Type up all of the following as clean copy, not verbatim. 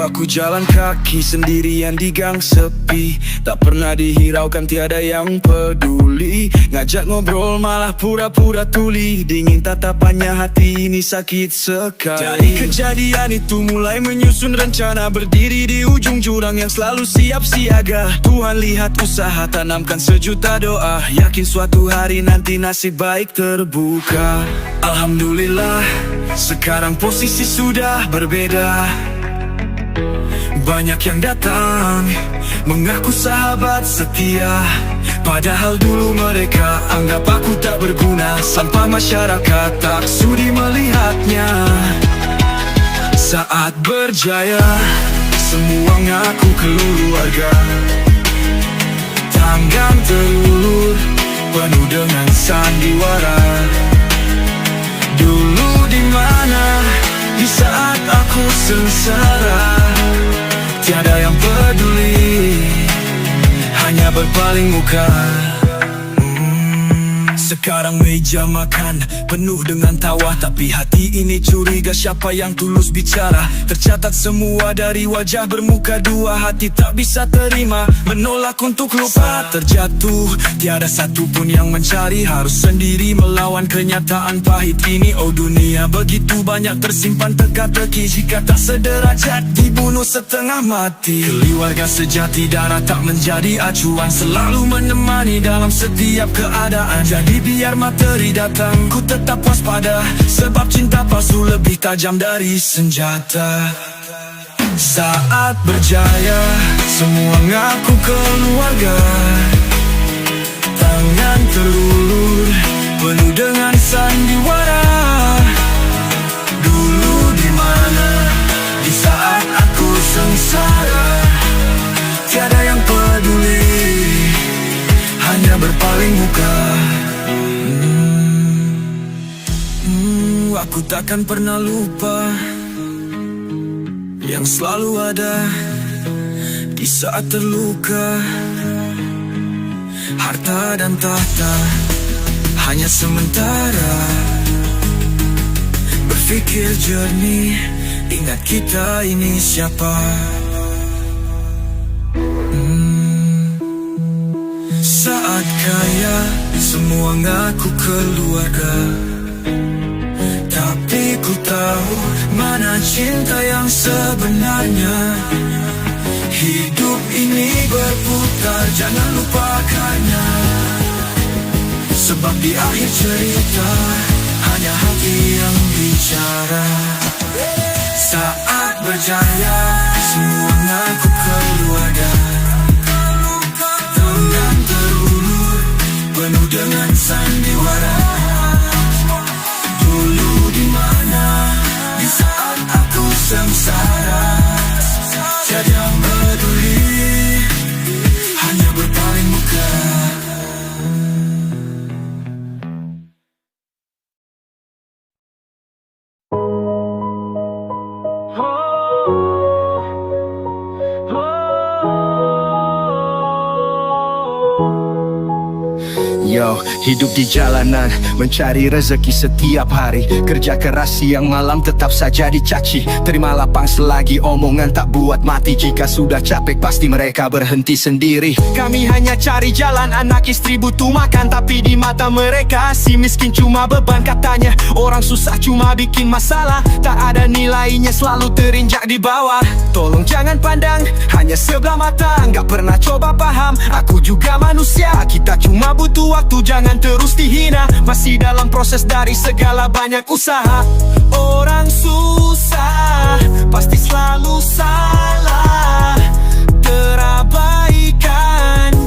Aku jalan kaki sendirian di gang sepi, tak pernah dihiraukan, tiada yang peduli. Ngajak ngobrol malah pura-pura tuli, dingin tatapannya, hati ini sakit sekali. Dari kejadian itu mulai menyusun rencana, berdiri di ujung jurang yang selalu siap siaga. Tuhan lihat usaha, tanamkan sejuta doa, yakin suatu hari nanti nasib baik terbuka. Alhamdulillah, sekarang posisi sudah berbeda. Banyak yang datang mengaku sahabat setia, padahal dulu mereka anggap aku tak berguna. Sampah masyarakat tak sudi melihatnya. Saat berjaya, semua ngaku keluarga. Tangan terulur, penuh dengan sandiwara. Dulu di mana, di saat aku sengsara, tiada yang peduli, hanya berpaling muka. Sekarang meja makan penuh dengan tawa, tapi hati ini curiga siapa yang tulus bicara. Tercatat semua dari wajah bermuka dua, hati tak bisa terima, menolak untuk lupa. Terjatuh, tiada satupun yang mencari, harus sendiri melawan kenyataan pahit ini. Oh dunia begitu banyak tersimpan teka-teki, jika tak sederajat dibunuh setengah mati. Keluarga sejati darah tak menjadi acuan, selalu menemani dalam setiap keadaan. Jadi biar materi datang, ku tetap waspada, sebab cinta palsu lebih tajam dari senjata. Saat berjaya, semua ngaku keluarga. Tangan terulur, penuh dengan sandiwara. Dulu di mana, di saat aku sengsara, tiada yang peduli, hanya berpaling muka. Aku takkan pernah lupa yang selalu ada di saat terluka. Harta dan tahta hanya sementara. Berpikir jernih, ingat kita ini siapa. Saat kaya, semua ngaku keluarga, tapi ku tahu mana cinta yang sebenarnya. Hidup ini berputar, jangan lupakannya, sebab di akhir cerita hanya hati yang bicara. Saat berjaya, semua ngaku keluarga. Tangan terulur, penuh dengan sandiwara. Dulu di mana, di saat aku sengsara, tiada yang peduli, hanya berpaling muka. Yo, hidup di jalanan, mencari rezeki setiap hari. Kerja keras siang malam tetap saja dicaci. Terima lapang selagi omongan tak buat mati. Jika sudah capek pasti mereka berhenti sendiri. Kami hanya cari jalan, anak istri butuh makan, tapi di mata mereka si miskin cuma beban. Katanya orang susah cuma bikin masalah, tak ada nilainya, selalu terinjak di bawah. Tolong jangan pandang hanya sebelah mata, nggak pernah coba paham, aku juga manusia. Kita cuma butuh waktu, jangan terus dihina. Masih dalam proses dari segala banyak usaha. Orang susah pasti selalu salah, terabaikan,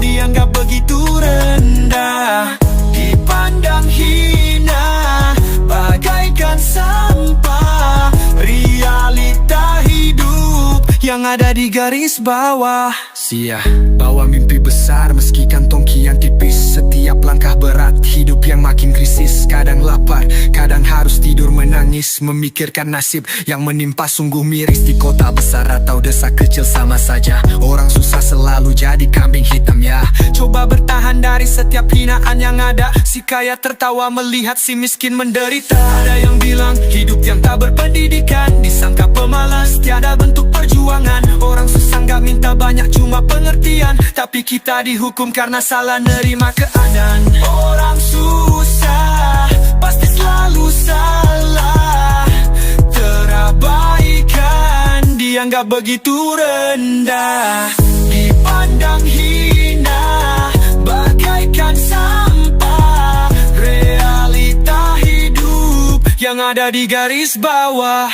dianggap begitu rendah, dipandang hina, bagaikan sampah. Realita hidup yang ada di garis bawah. Sia. Bawa mimpi besar meski kantong kian tipis. Setiap langkah berat, hidup yang makin krisis. Kadang lapar, kadang harus tidur menangis. Memikirkan nasib yang menimpa sungguh miris. Di kota besar atau desa kecil sama saja, orang susah selalu jadi kambing hitam ya. Coba bertahan dari setiap hinaan yang ada. Si kaya tertawa melihat si miskin menderita. Ada yang bilang hidup yang tak berpendidikan, disangka pemalas, tiada bentuk perjuangan. Orang susah gak minta banyak, cuma pengertian. Tapi kita dihukum karena salah nerima keadaan. Orang susah pasti selalu salah. Terabaikan, dianggap begitu rendah. Dipandang hina, bagaikan sampah. Realita hidup yang ada di garis bawah.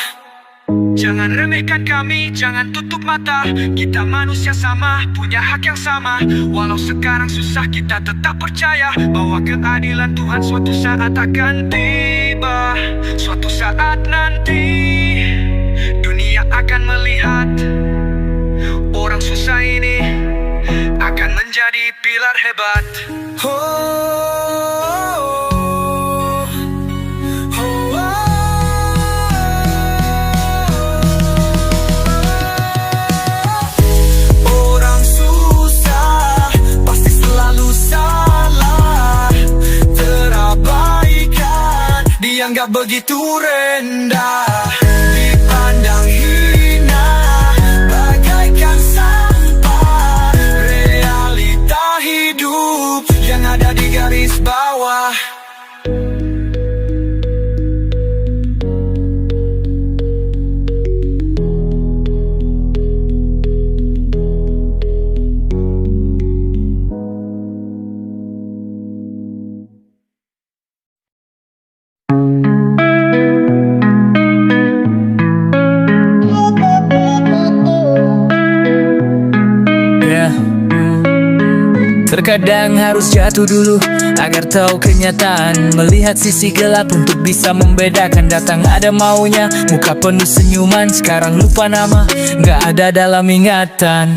Jangan remehkan kami, jangan tutup mata. Kita manusia sama, punya hak yang sama. Walau sekarang susah, kita tetap percaya bahwa keadilan Tuhan suatu saat akan tiba. Suatu saat nanti dunia akan melihat orang susah ini akan menjadi pilar hebat. Dianggap begitu rendah, dipandang hina, bagaikan sampah. Realita hidup yang ada di garis bawah. Terkadang harus jatuh dulu agar tahu kenyataan. Melihat sisi gelap untuk bisa membedakan. Datang ada maunya, muka penuh senyuman. Sekarang lupa nama, gak ada dalam ingatan.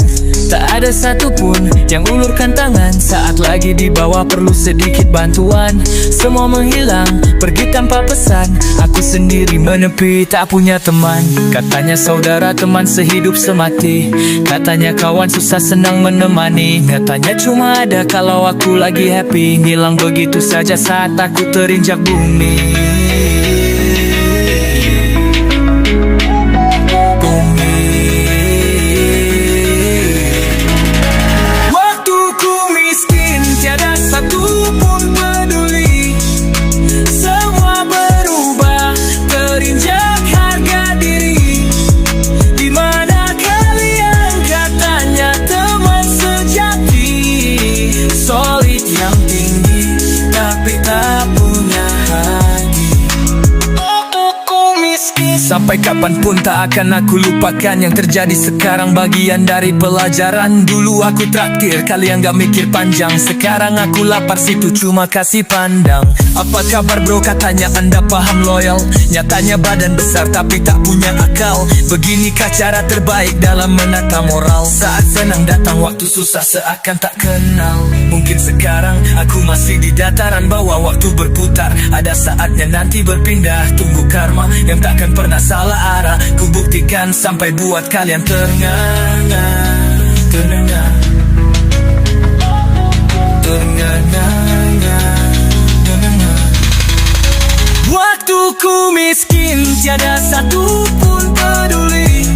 Tak ada satupun yang ulurkan tangan saat lagi di bawah perlu sedikit bantuan. Semua menghilang, pergi tanpa pesan. Aku sendiri menepi, tak punya teman. Katanya saudara teman sehidup semati. Katanya kawan susah senang menemani. Nyatanya cuma ada kalau aku lagi happy. Ngilang begitu saja saat aku terinjak bumi. Sampai kapanpun tak akan aku lupakan yang terjadi sekarang. Bagian dari pelajaran. Dulu aku traktir, kalian gak mikir panjang. Sekarang aku lapar, situ cuma kasih pandang. Apa kabar bro, katanya anda paham loyal. Nyatanya badan besar tapi tak punya akal. Beginikah cara terbaik dalam menata moral? Saat senang datang, waktu susah seakan tak kenal. Mungkin sekarang aku masih di dataran bawah. Waktu berputar, ada saatnya nanti berpindah. Tunggu karma yang takkan pernah salah arah. Ku buktikan sampai buat kalian terengah-engah. Terengah, terengah-engah. Waktu ku miskin, tiada satu pun peduli.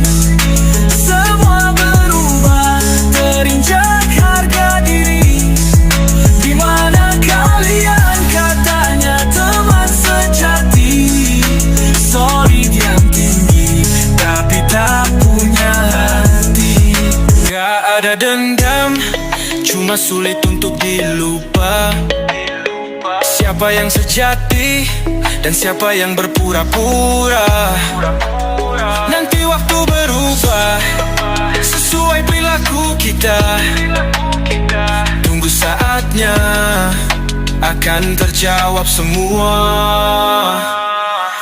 Semua berubah, terinjak harga diri. Dimana kalian katanya teman sejati. Solid yang tinggi, tapi tak punya hati. Gak ada dendam, cuma sulit untuk dilupa. Siapa yang sejati dan siapa yang berpura-pura. Nanti waktu berubah sesuai perilaku kita. Tunggu saatnya akan terjawab semua.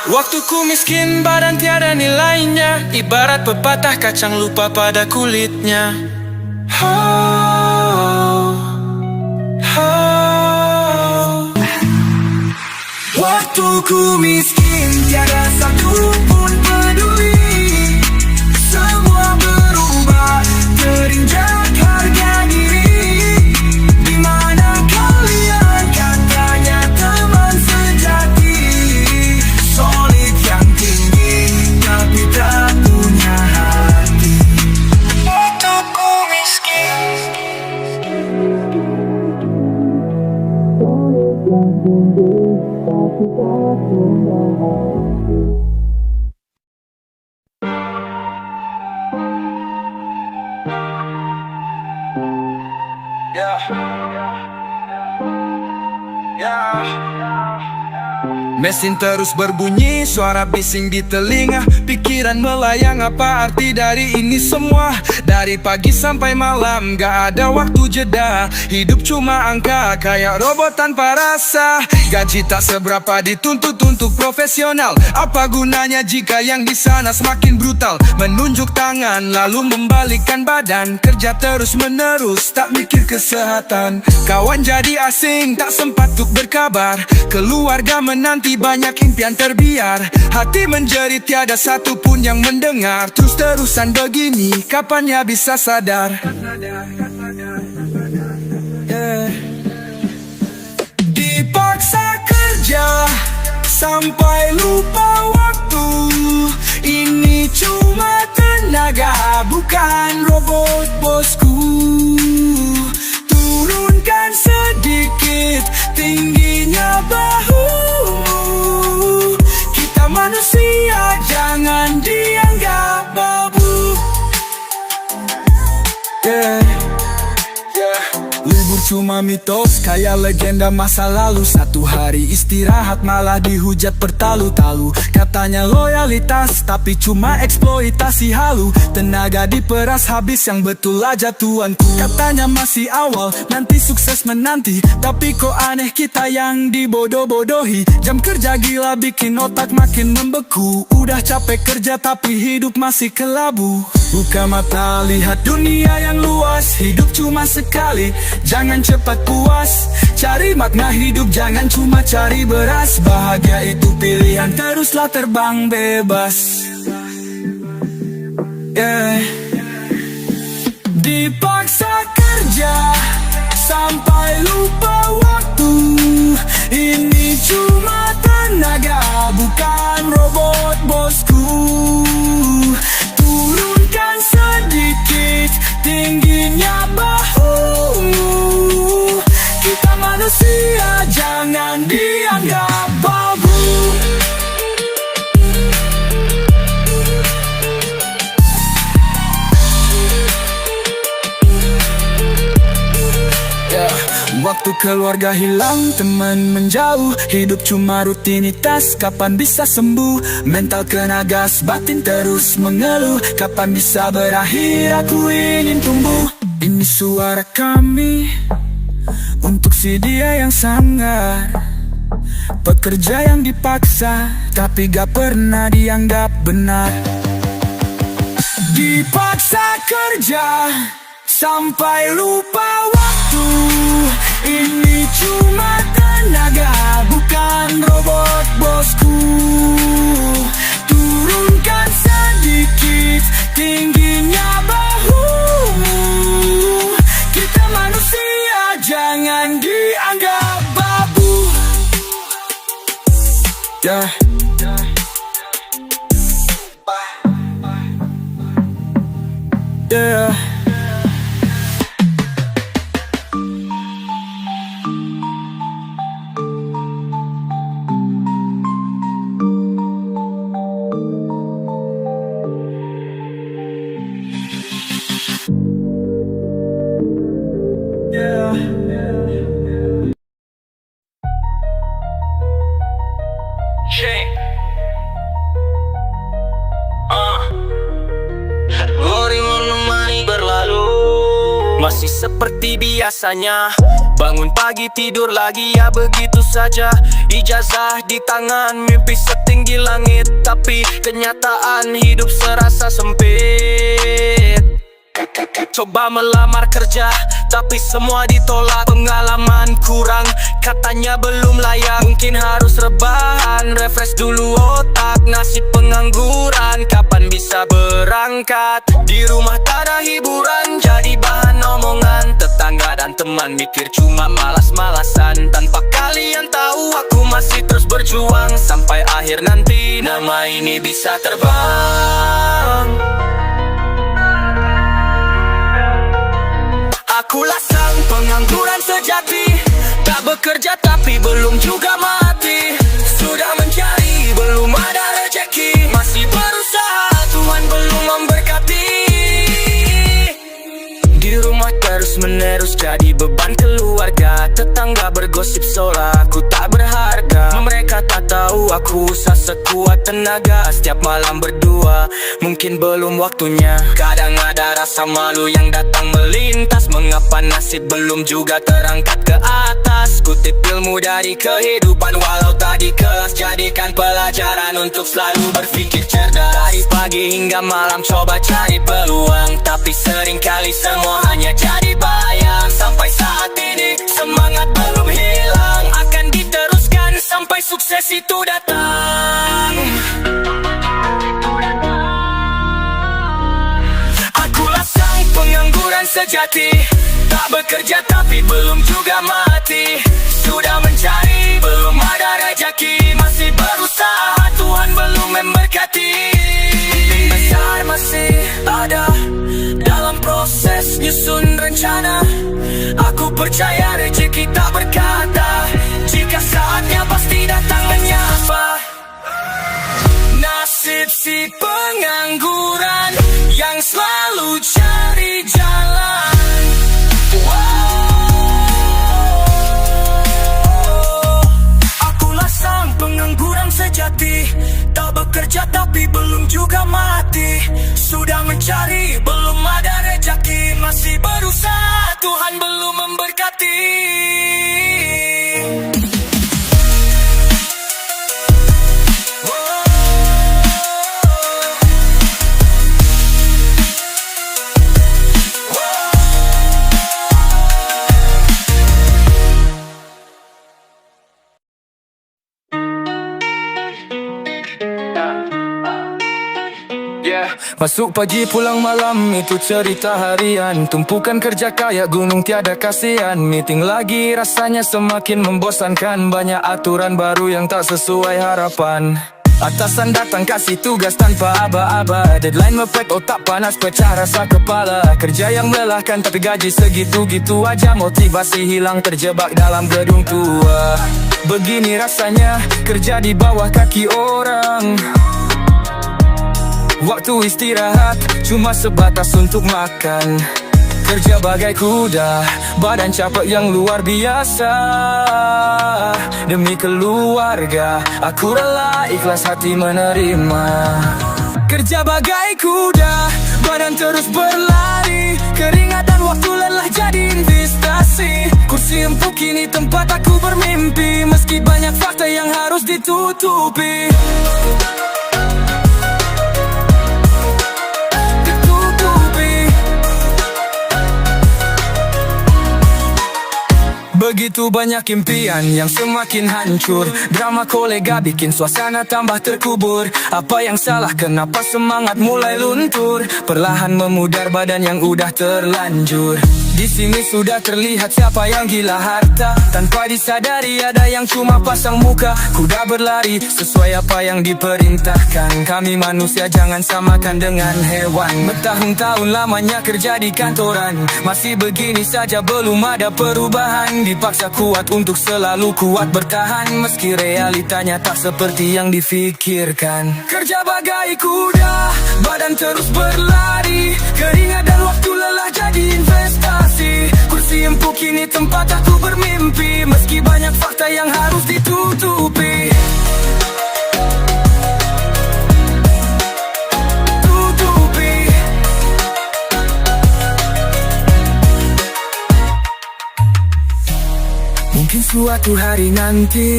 Waktuku miskin, badan tiada nilainya. Ibarat pepatah kacang lupa pada kulitnya. Waktuku miskin, tiada satu pun peduli. Semua berubah, terinjak harga diri. Di mana kalian katanya teman sejati, solid yang tinggi tapi tak punya hati. Waktuku miskin. Mesin terus berbunyi, suara bising di telinga. Pikiran melayang, apa arti dari ini semua? Dari pagi sampai malam, gak ada waktu jeda. Hidup cuma angka, kayak robot tanpa rasa. Gaji tak seberapa, dituntut untuk profesional. Apa gunanya jika yang di sana semakin brutal? Menunjuk tangan, lalu membalikkan badan. Kerja terus menerus, tak mikir kesehatan. Kawan jadi asing, tak sempat untuk berkabar. Keluarga menanti, banyak impian terbiar. Hati menjerit, tiada satu pun yang mendengar. Terus-terusan begini, kapannya bisa sadar? Dipaksa kerja sampai lupa waktu. Ini cuma tenaga, bukan robot bosku. Turunkan sedikit tingginya bahumu. Kita manusia, jangan dianggap babu. Libur cuma mitos, kayak legenda masa lalu. Satu hari istirahat malah dihujat bertalu-talu. Katanya loyalitas, tapi cuma eksploitasi halu. Tenaga diperas habis, yang betul aja tuanku. Katanya masih awal, nanti sukses menanti. Tapi kok aneh, kita yang dibodoh-bodohi. Jam kerja gila bikin otak makin membeku. Udah capek kerja tapi hidup masih kelabu. Buka mata, lihat dunia yang luas. Hidup cuma sekali, jangan cepat puas. Cari makna hidup, jangan cuma cari beras. Bahagia itu pilihan, teruslah terbang bebas. Dipaksa kerja sampai lupa waktu. Ini cuma tenaga, bukan robot bosku. Turunkan sedikit tingginya bahumu. Kita manusia, jangan dianggap babu. Waktu keluarga hilang, teman menjauh. Hidup cuma rutinitas, kapan bisa sembuh? Mental kena gas, batin terus mengeluh. Kapan bisa berakhir, aku ingin tumbuh. Ini suara kami untuk si dia yang sangar. Pekerja yang dipaksa, tapi gak pernah dianggap benar. Dipaksa kerja sampai lupa waktu. Ini cuma tenaga, bukan robot bosku. Turunkan sedikit tingginya bahumu. Kita manusia, jangan dianggap babu. Masih seperti biasanya, bangun pagi tidur lagi ya begitu saja. Ijazah di tangan, mimpi setinggi langit. Tapi kenyataan hidup serasa sempit. Coba melamar kerja, tapi semua ditolak. Pengalaman kurang, katanya belum layak. Mungkin harus rebahan, refresh dulu otak. Nasib pengangguran, kapan bisa berangkat? Di rumah tak ada hiburan, jadi bahan omongan tetangga dan teman. Mikir cuma malas-malasan. Tanpa kalian tahu aku masih terus berjuang. Sampai akhir nanti nama ini bisa terbang. Akulah sang pengangguran sejati, tak bekerja tapi belum juga mati. Sudah mencari, belum ada rezeki. Masih berusaha, Tuhan belum memberkati. Di rumah terus menerus jadi beban keluarga. Tetangga bergosip seolah aku tak berharga. Mereka tak tahu aku usaha sekuat tenaga. Setiap malam berdua, mungkin belum waktunya. Kadang ada rasa malu yang datang melintas. Mengapa nasib belum juga terangkat ke atas? Kutip ilmu dari kehidupan walau tak di kelas. Jadikan pelajaran untuk selalu berpikir cerdas. Dari pagi hingga malam coba cari peluang, tapi seringkali semua hanya jadi bayang. Sampai saat ini semangat belum hilang. Akan diteruskan sampai sukses itu datang. Akulah sang pengangguran sejati, tak bekerja tapi belum juga mati. Sudah mencari, belum ada rezeki. Masih berusaha, Tuhan belum memberkati. Mimpi besar masih ada, dalam proses nyusun rencana. Aku percaya rezeki tak berkata, jika saatnya pasti datang menyapa. Nasib si pengangguran yang selalu cari jalan. Akulah sang pengangguran sejati, tak bekerja tapi belum juga mati. Sudah mencari, belum ada rezeki. Masih berusaha, Tuhan belum memberkati. Masuk pagi pulang malam, itu cerita harian. Tumpukan kerja kayak gunung tiada kasihan. Meeting lagi rasanya semakin membosankan. Banyak aturan baru yang tak sesuai harapan. Atasan datang kasih tugas tanpa aba-aba. Deadline mepet, otak panas, pecah rasa kepala. Kerja yang melelahkan tapi gaji segitu-gitu aja. Motivasi hilang terjebak dalam gedung tua. Begini rasanya kerja di bawah kaki orang. Waktu istirahat cuma sebatas untuk makan. Kerja bagai kuda, badan capek yang luar biasa. Demi keluarga, aku rela ikhlas hati menerima. Kerja bagai kuda, badan terus berlari. Keringat dan waktu lelah jadi investasi. Kursi empuk kini tempat aku bermimpi. Meski banyak fakta yang harus ditutupi. Begitu banyak impian yang semakin hancur. Drama kolega bikin suasana tambah terkubur. Apa yang salah, kenapa semangat mulai luntur? Perlahan memudar badan yang udah terlanjur. Di sini sudah terlihat siapa yang gila harta. Tanpa disadari ada yang cuma pasang muka. Kuda berlari sesuai apa yang diperintahkan. Kami manusia jangan samakan dengan hewan. Bertahun-tahun lamanya kerja di kantoran, masih begini saja belum ada perubahan. Dipaksa kuat untuk selalu kuat bertahan. Meski realitanya tak seperti yang difikirkan. Kerja bagai kuda, badan terus berlari. Keringat dan waktu lelah jadi investasi. Kursi empuk kini tempat aku bermimpi. Meski banyak fakta yang harus ditutupi. Mungkin suatu hari nanti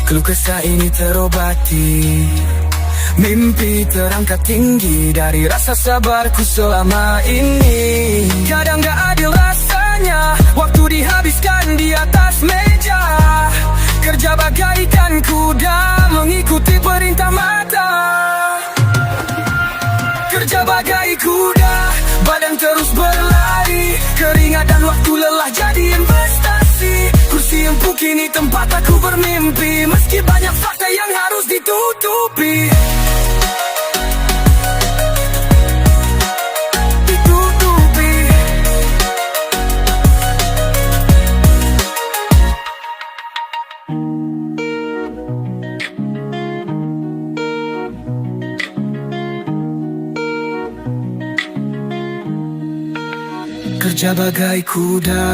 keluh kesah ini terobati. Mimpi terangkat tinggi dari rasa sabarku selama ini. Kadang gak adil rasanya, waktu dihabiskan di atas meja. Kerja bagaikan kuda mengikuti perintah mata. Kerja bagai kuda, badan terus berlari. Keringat dan waktu lelah jadi investasi. Kursi empuk kini tempat aku bermimpi, meski banyak fakta yang harus ditutupi. Kerja bagai kuda,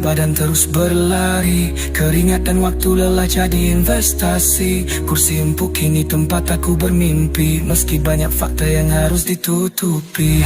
badan terus berlari. Keringat dan waktu lelah jadi investasi. Kursi empuk kini tempat aku bermimpi, meski banyak fakta yang harus ditutupi.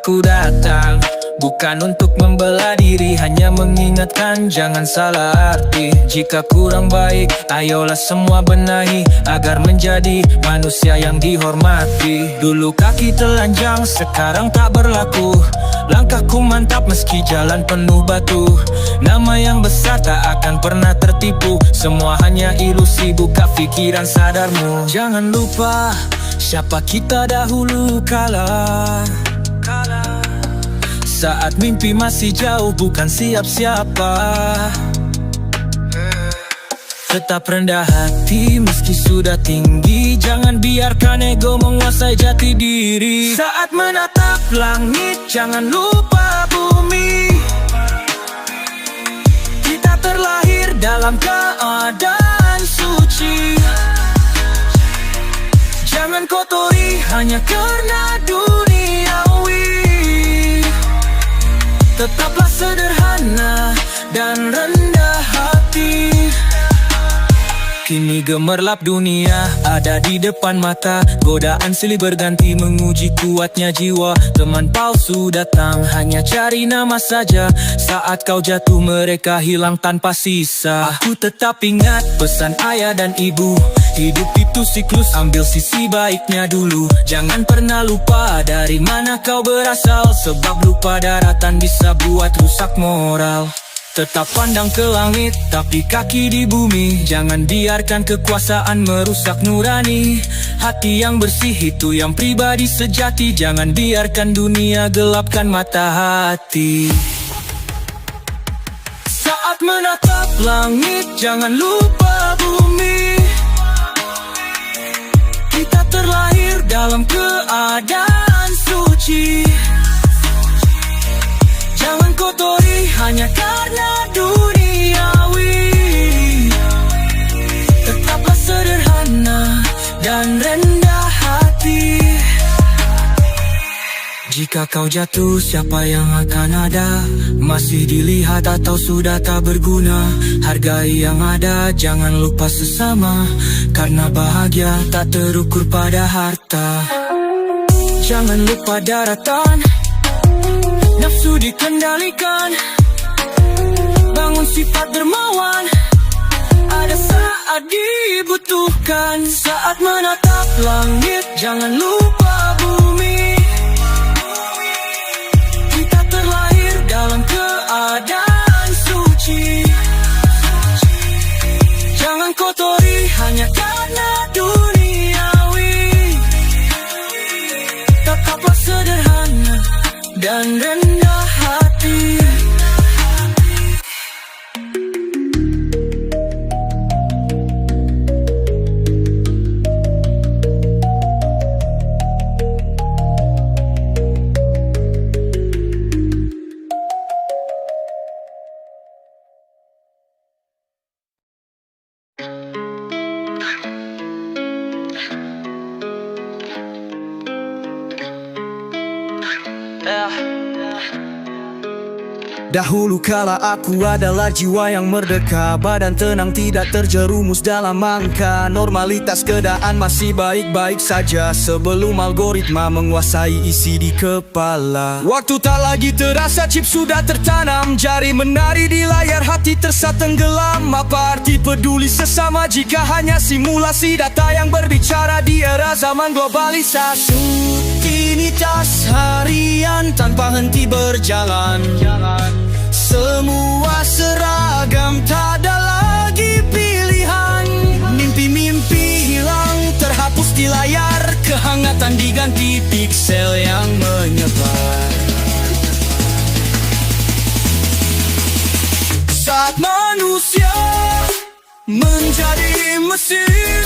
Aku datang bukan untuk membela diri, hanya mengingatkan jangan salah arti. Jika kurang baik, ayolah semua benahi agar menjadi manusia yang dihormati. Dulu kaki telanjang, sekarang tak berlaku. Langkahku mantap meski jalan penuh batu. Nama yang besar tak akan pernah tertipu. Semua hanya ilusi, buka pikiran sadarmu. Jangan lupa siapa kita dahulu kala. Saat mimpi masih jauh, bukan siapa-siapa. Tetap rendah hati meski sudah tinggi. Jangan biarkan ego menguasai jati diri. Saat menatap langit, jangan lupa bumi. Kita terlahir dalam keadaan suci. Jangan kotori hanya karena duniawi. Tetaplah sederhana dan rendah hati. Kini gemerlap dunia ada di depan mata. Godaan silih berganti menguji kuatnya jiwa. Teman palsu datang hanya cari nama saja. Saat kau jatuh mereka hilang tanpa sisa. Aku tetap ingat pesan ayah dan ibu. Hidup itu siklus, ambil sisi baiknya dulu. Jangan pernah lupa dari mana kau berasal. Sebab lupa daratan bisa buat rusak moral. Tetap pandang ke langit, tapi kaki di bumi. Jangan biarkan kekuasaan merusak nurani. Hati yang bersih itu yang pribadi sejati. Jangan biarkan dunia gelapkan mata hati. Saat menatap langit, jangan lupa bumi. Kita terlahir dalam keadaan suci. Jangan kotori hanya karena duniawi. Tetaplah sederhana dan rendah hati. Jika kau jatuh, siapa yang akan ada? Masih dilihat atau sudah tak berguna? Hargai yang ada, jangan lupa sesama. Karena bahagia tak terukur pada harta. Jangan lupa daratan, nafsu dikendalikan. Bangun sifat dermawan, ada saat dibutuhkan. Saat menatap langit, jangan lupa bumi. Kita terlahir dalam keadaan suci. Jangan kotori hanya karena duniawi. Tetaplah sederhana dan rendah hati. Dahulu kala aku adalah jiwa yang merdeka, badan tenang tidak terjerumus dalam angka. Normalitas keadaan masih baik-baik saja sebelum algoritma menguasai isi di kepala. Waktu tak lagi terasa, chip sudah tertanam, jari menari di layar, hati tersa tenggelam. Apa arti peduli sesama jika hanya simulasi data yang berbicara di era zaman globalisasi? Rutinitas harian tanpa henti berjalan, semua seragam, tak ada lagi pilihan. Mimpi-mimpi hilang, terhapus di layar, kehangatan diganti piksel yang menyebar. Saat manusia menjadi mesin,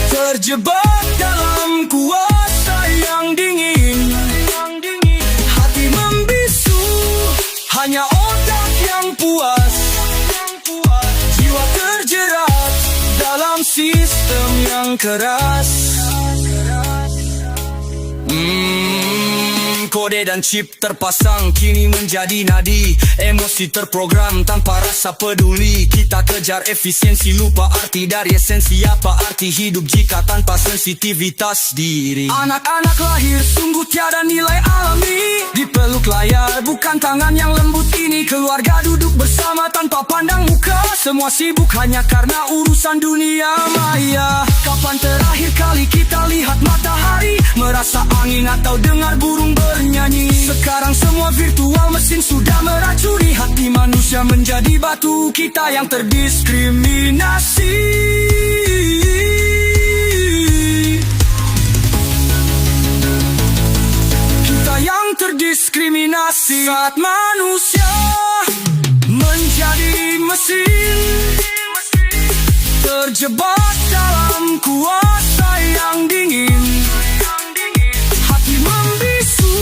terjebak dalam kuasa yang dingin, hati membisu, hanya otak yang puas, jiwa terjerat dalam sistem yang keras. Kode dan chip terpasang, kini menjadi nadi. Emosi terprogram tanpa rasa peduli. Kita kejar efisiensi, lupa arti dari esensi. Apa arti hidup jika tanpa sensitivitas diri? Anak-anak lahir sungguh tiada nilai alami, dipeluk layar bukan tangan yang lembut ini. Keluarga duduk bersama tanpa pandang muka, semua sibuk hanya karena urusan dunia maya. Kapan terakhir kali kita lihat matahari, merasa angin atau dengar burung bernyanyi? Sekarang semua virtual, mesin sudah meracuni hati manusia, menjadi batu kita yang terdiskriminasi. Kita yang terdiskriminasi. Saat manusia menjadi mesin, terjebak dalam kuasa yang dingin, hati membisu,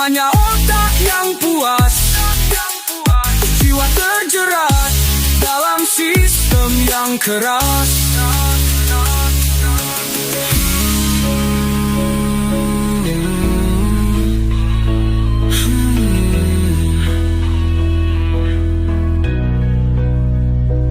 hanya otak yang puas, jiwa terjerat dalam sistem yang keras.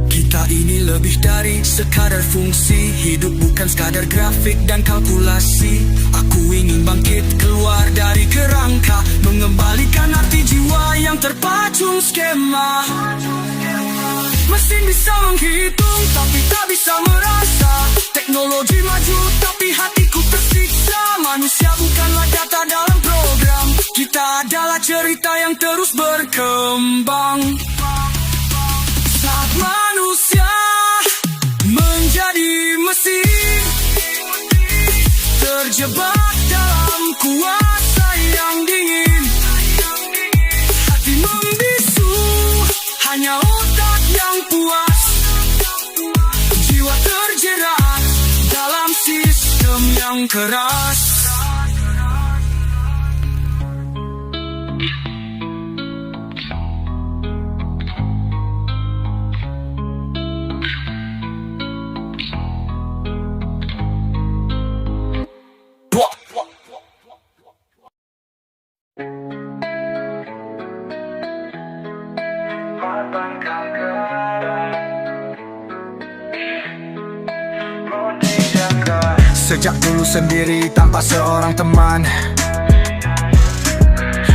Kita ini lebih dari sekadar fungsi, hidup bukan sekadar grafik dan kalkulasi. Aku ingin bangkit keluar dari kerangka, mengembalikan arti jiwa yang terpacung skema. Mesin bisa menghitung tapi tak bisa merasa, teknologi maju tapi hatiku tersiksa. Manusia bukanlah data dalam program, kita adalah cerita yang terus berkembang. Saat manusia menjadi mesin, terjebak dalam kuasa yang dingin, hati membisu, hanya otak yang puas, jiwa terjerat dalam sistem yang keras. Sejak dulu sendiri tanpa seorang teman,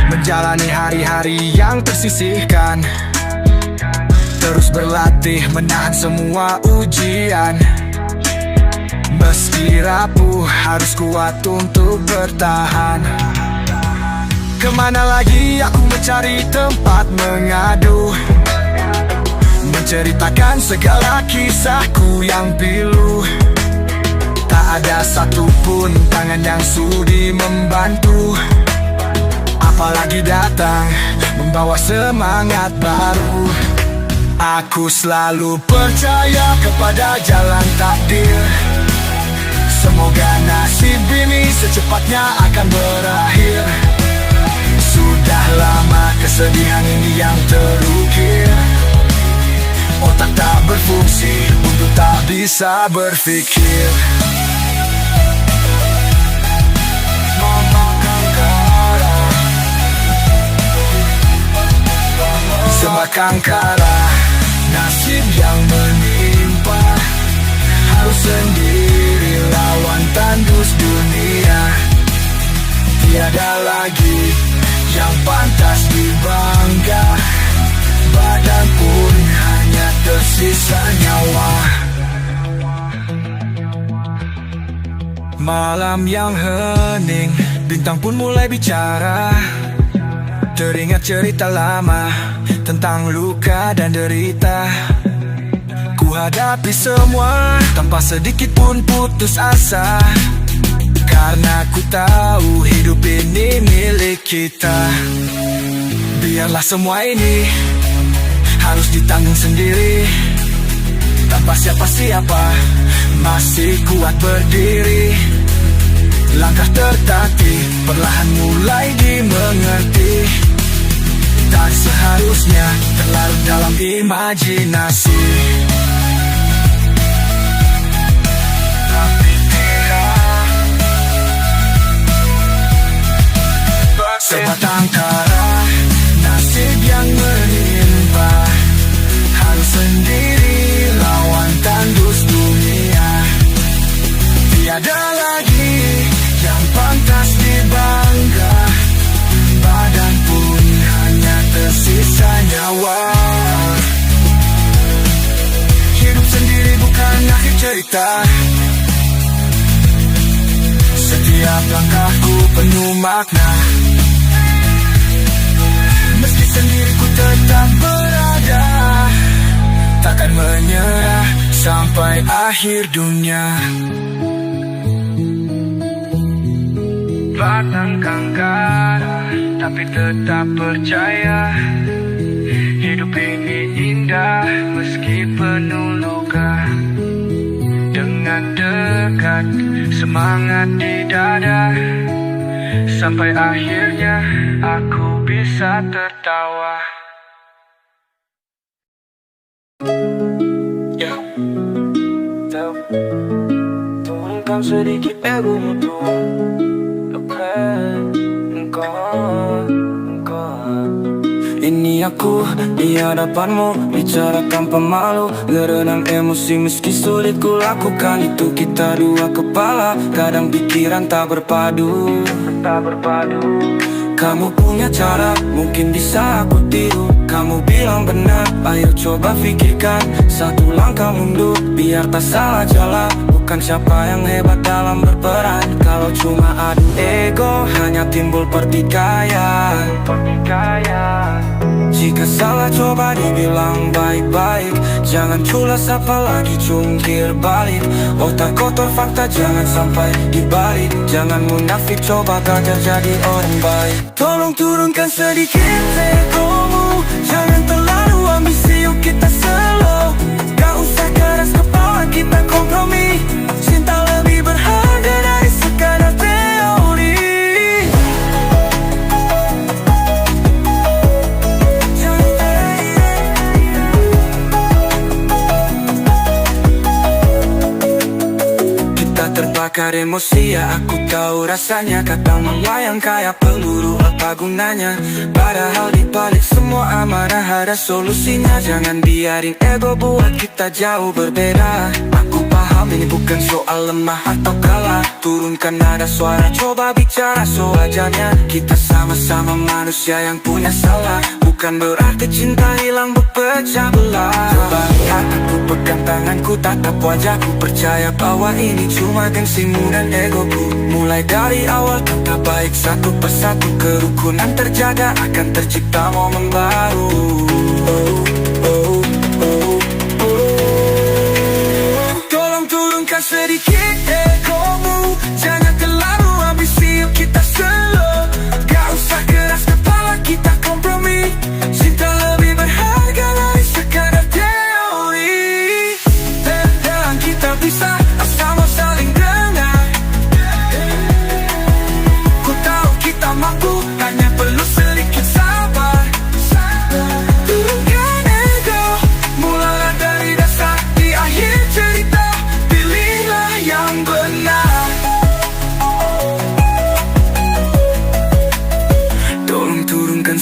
menjalani hari-hari yang tersisihkan, terus berlatih menahan semua ujian. Meski rapuh harus kuat untuk bertahan. Kemana lagi aku mencari tempat mengadu, menceritakan segala kisahku yang pilu. Tak ada satupun tangan yang sudi membantu, apalagi datang membawa semangat baru. Aku selalu percaya kepada jalan takdir, semoga nasib ini secepatnya akan berakhir. Sudah lama kesedihan ini yang terukir, otak tak berfungsi untuk tak bisa berpikir. Mama kangen Sebatang kara, nasib yang menimpa. Harus sendiri lawan tandus dunia. Tiada lagi yang pantas dibangga. Badan pun hanya tersisa nyawa. Malam yang hening, bintang pun mulai bicara. Teringat cerita lama tentang luka dan derita. Ku hadapi semua tanpa sedikit pun putus asa. Karena ku tahu hidup ini milik kita. Biarlah semua ini harus ditanggung sendiri. Tanpa siapa-siapa masih kuat berdiri. Langkah tertatih perlahan mulai dimengerti. Tak seharusnya terlarut dalam imajinasi. Tapi tidak. Sebatang kara, nasib yang menimpa. Harus sendiri lawan tandus dunia. Tiada lagi yang pantas dibangga. Badan pun hanya tersisa nyawa. Hidup sendiri bukan akhir cerita. Setiap langkahku penuh makna. Meski sendiri ku tetap berada. Takkan menyerah sampai akhir dunia. Batang kara, tapi tetap percaya. Hidup ini indah meski penuh luka. Dengan dekat, semangat di dada. Sampai akhirnya aku bisa tertawa. Ya, tahu. Turunkan sedikit egomu tuh. Ini aku di hadapanmu, bicara tanpa malu, gerenang emosi meski sulit ku lakukan. Itu kita dua kepala, kadang pikiran tak berpadu. Kamu punya cara, mungkin bisa aku tiru. Kamu bilang benar, ayo coba pikirkan. Satu langkah mundur, biar tak salah jalan. Bukan siapa yang hebat dalam berperan. Kalau cuma adu ego, hanya timbul pertikaian. Jika salah coba dibilang baik-baik. Jangan culas apalagi jungkir balik. Otak kotor fakta jangan sampai dibalik. Jangan munafik coba belajar jadi orang baik. Tolong turunkan sedikit egomu. Jangan terlalu ambisi, yuk kita slow. Gak usah keras kepala, kita kompromi. Cinta lebih berharga dari sekadar teori. Kita terbakar emosi, ya aku tahu rasanya. Kata mama yang kayak peluru, apa gunanya? Padahal dibalik semua amarah ada solusinya. Jangan biarin ego buat kita jauh berbeda. Aku paham ini bukan soal lemah atau kalah. Turunkan nada suara, coba bicara sewajarnya. Kita sama-sama manusia yang punya salah. Bukan berarti cinta hilang berpecah belah. Coba lihat aku pegang tanganku, tatap wajahku. Percaya bahwa ini cuma gengsimu dan egoku. Mulai dari awal tetap baik satu persatu. Kerukunan terjaga, akan tercipta momen baru. Tolong turunkan sedikit egomu. Jangan terlalu ambisi, yuk kita slow. Gak usah keras kepala, kita kompromi. Cinta lebih berharga dari sekadar teori. Dan kita bisa sama saling dengar. Ku tahu kita mampu, hanya perlu sedikit sabar. Turunkan ego, mulailah dari dasar. Di akhir cerita, pilihlah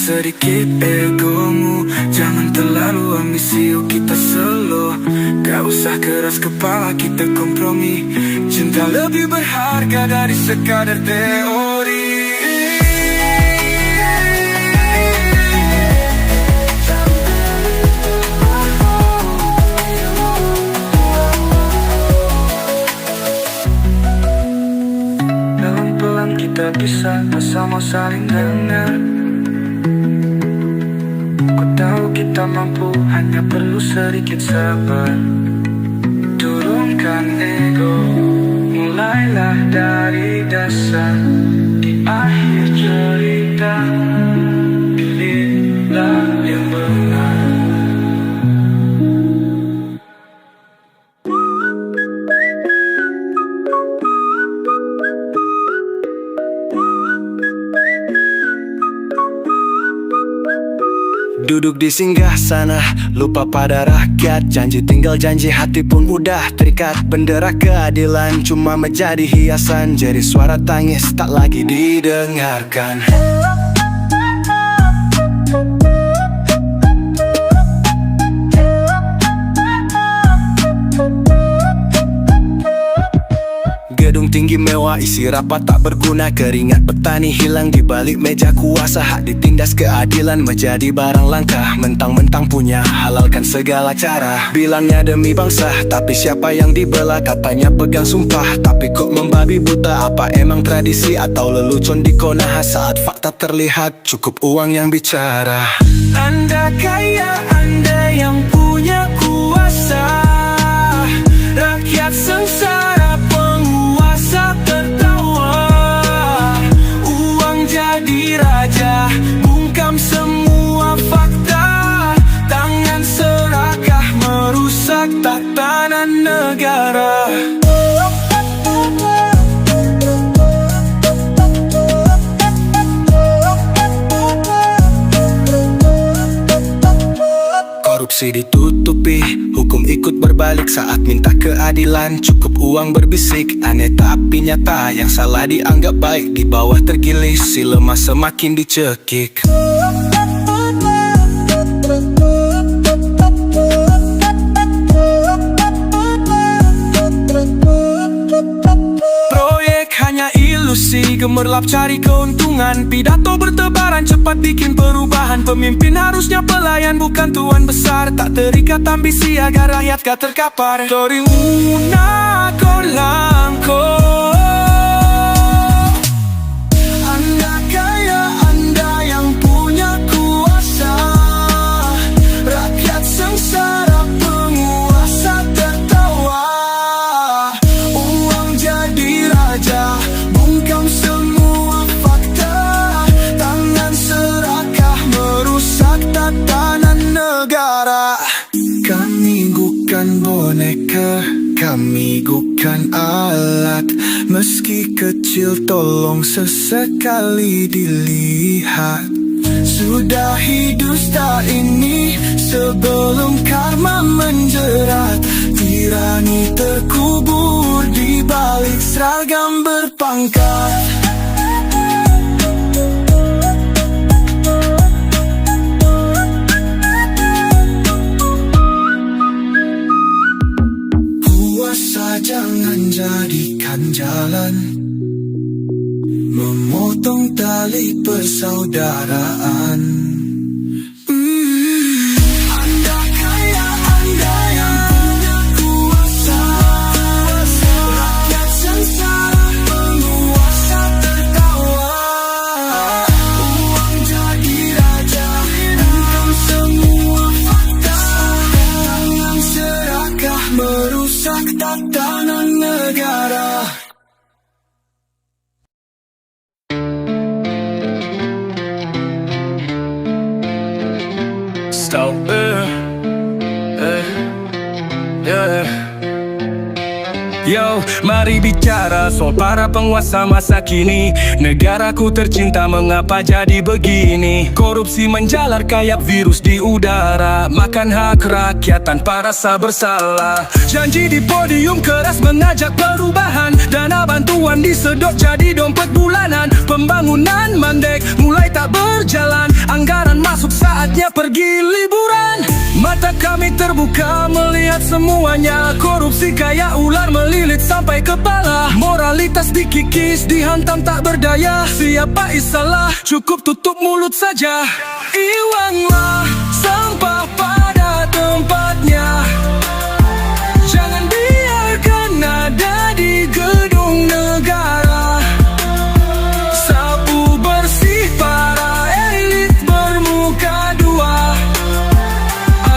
sedikit egomu. Jangan terlalu ambisi, yuk kita slow. Gak usah keras kepala, kita kompromi. Cinta lebih berharga dari sekadar teori. Pelan-pelan kita bisa bersama saling dengar. Ku tahu kita mampu, hanya perlu sedikit sabar. Turunkan ego, mulailah dari dasar. Di akhir cerita, pilihlah yang benar. Duduk di singgah sana, lupa pada rakyat. Janji tinggal janji, hati pun udah terikat. Bendera keadilan cuma menjadi hiasan. Jadi suara tangis tak lagi didengarkan. Gedung tinggi mewah isi rapat tak berguna. Keringat petani hilang di balik meja kuasa. Hak ditindas, keadilan menjadi barang langka. Mentang-mentang punya, halalkan segala cara. Bilangnya demi bangsa, tapi siapa yang dibelah? Katanya pegang sumpah, tapi kok membabi buta? Apa emang tradisi atau lelucon di kona? Saat fakta terlihat, cukup uang yang bicara. Anda kaya, Anda yang punya kuasa. Rakyat sengsara, penguasa tertawa. Uang jadi raja, bungkam semua fakta. Tangan serakah merusak tatanan negara. Korupsi ditutupi, hukum ikut berbalik saat minta keadilan. Cukup uang berbisik, aneh tapi nyata. Yang salah dianggap baik, di bawah tergilis. Si lemah semakin dicekik. Proyek hanya ilusi, gemerlap cari keuntungan. Pidato bertebaran cepat bikin perubahan. Pemimpin harusnya pelayan bukan tuan besar. Tak terikat ambisi agar rakyat gak terkapar. Dari una kolangko. Anda kaya, Anda yang punya kuasa. Rakyat sengsara, penguasa tertawa. Uang jadi raja, bungkam semua fakta. Tangan serakah merusak tatanan negara. Kami bukan boneka, kami bukan alat. Meski kecil tolong sesekali dilihat. Sudah hidup tak ini sebelum karma menjerat. Tirani terkubur di balik seragam berpangkat. Puasa jangan jadikan jalan, memotong tali persaudaraan. Anda kaya, Anda yang punya kuasa. Rakyat sengsara, penguasa tertawa. Uang jadi raja, bungkam semua fakta. Tangan serakah merusak tatanan negara. Stop, Yo, mari bicara soal para penguasa masa kini. Negaraku tercinta mengapa jadi begini? Korupsi menjalar kayak virus di udara. Makan hak rakyat tanpa rasa bersalah. Janji di podium keras mengajak perubahan. Dana bantuan disedot jadi dompet bulanan. Pembangunan mandek mulai tak berjalan, anggaran masuk saatnya pergi liburan. Mata kami terbuka melihat semuanya, korupsi kayak ular melilit sampai kepala. Moralitas dikikis, dihantam tak berdaya. Siapa isalah, cukup tutup mulut saja. Iwanglah sampah pada tempatnya, jangan biarkan ada di gedung negara. Sapu bersih para elit bermuka dua,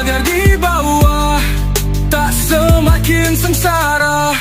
agar di bawah tak semakin sengsara.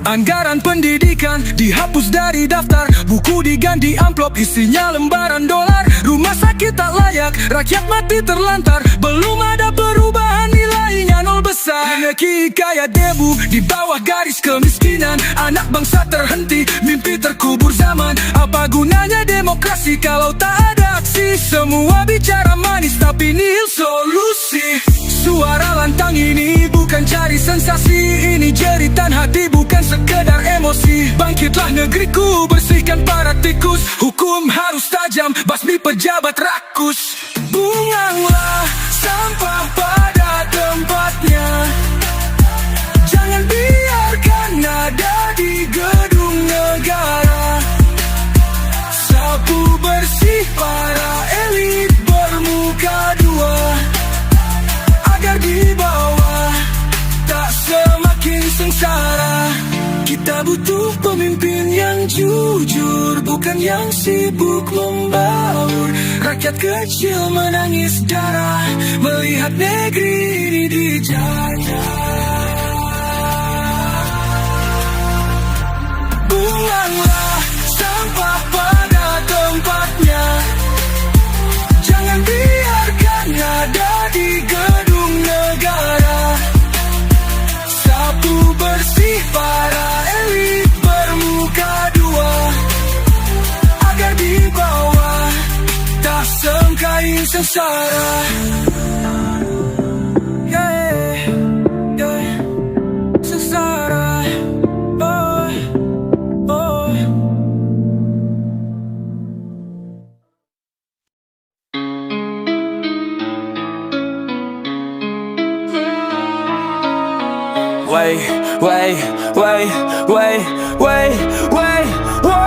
Anggaran pendidikan dihapus dari daftar, buku diganti amplop isinya lembaran dolar. Rumah sakit tak layak, rakyat mati terlantar. Belum ada perubahan, nilainya nol besar. Energi kayak debu di bawah garis kemiskinan. Anak bangsa terhenti, mimpi terkubur zaman. Apa gunanya demokrasi kalau tak ada aksi? Semua bicara manis tapi nihil solusi. Suara lantang ini bukan cari sensasi, ini jeritan hati bukan sekedar emosi. Bangkitlah negeriku, bersihkan para tikus. Hukum harus tajam, basmi pejabat rakus. Buanglah sampah pada tempatnya, jangan biarkan ada di gedung negara. Sapu bersih para elit bermuka dua, agar di bawah tak semakin sengsara. Kita butuh pemimpin yang jujur, bukan yang sibuk membaur. Rakyat kecil menangis darah melihat negeri ini dijajah. Buanglah sampah pada tempatnya, jangan biarkan ada di gedung negara. Sapu bersih para elit bermuka dua, agar di bawah tak semakin sengsara. Sengsara. Wait, whoa.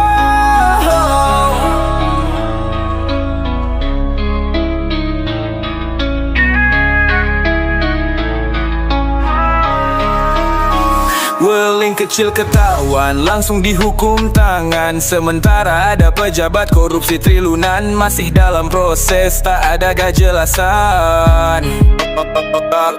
Weling kecil ketahuan, langsung dihukum tangan. Sementara ada pejabat korupsi triliunan masih dalam proses, tak ada kejelasan.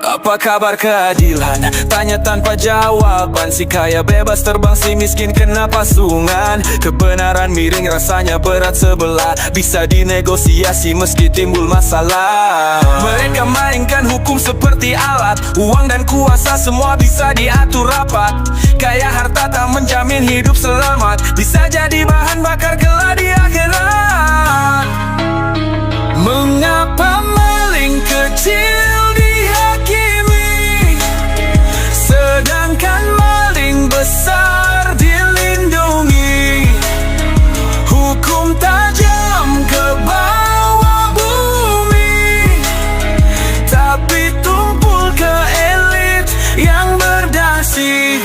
Apa kabar keadilan? Tanya tanpa jawaban. Si kaya bebas terbang, si miskin kena pasungan. Kebenaran miring rasanya berat sebelah, bisa dinegosiasi meski timbul masalah. Mereka mainkan hukum seperti alat, uang dan kuasa semua bisa diatur rapat. Kaya harta tak menjamin hidup selamat, bisa jadi bahan bakar kelak di akhirat. Mengapa maling kecil dihakimi, sedangkan maling besar dilindungi? Hukum tajam ke bawah bumi, tapi tumpul ke elit yang berdasi.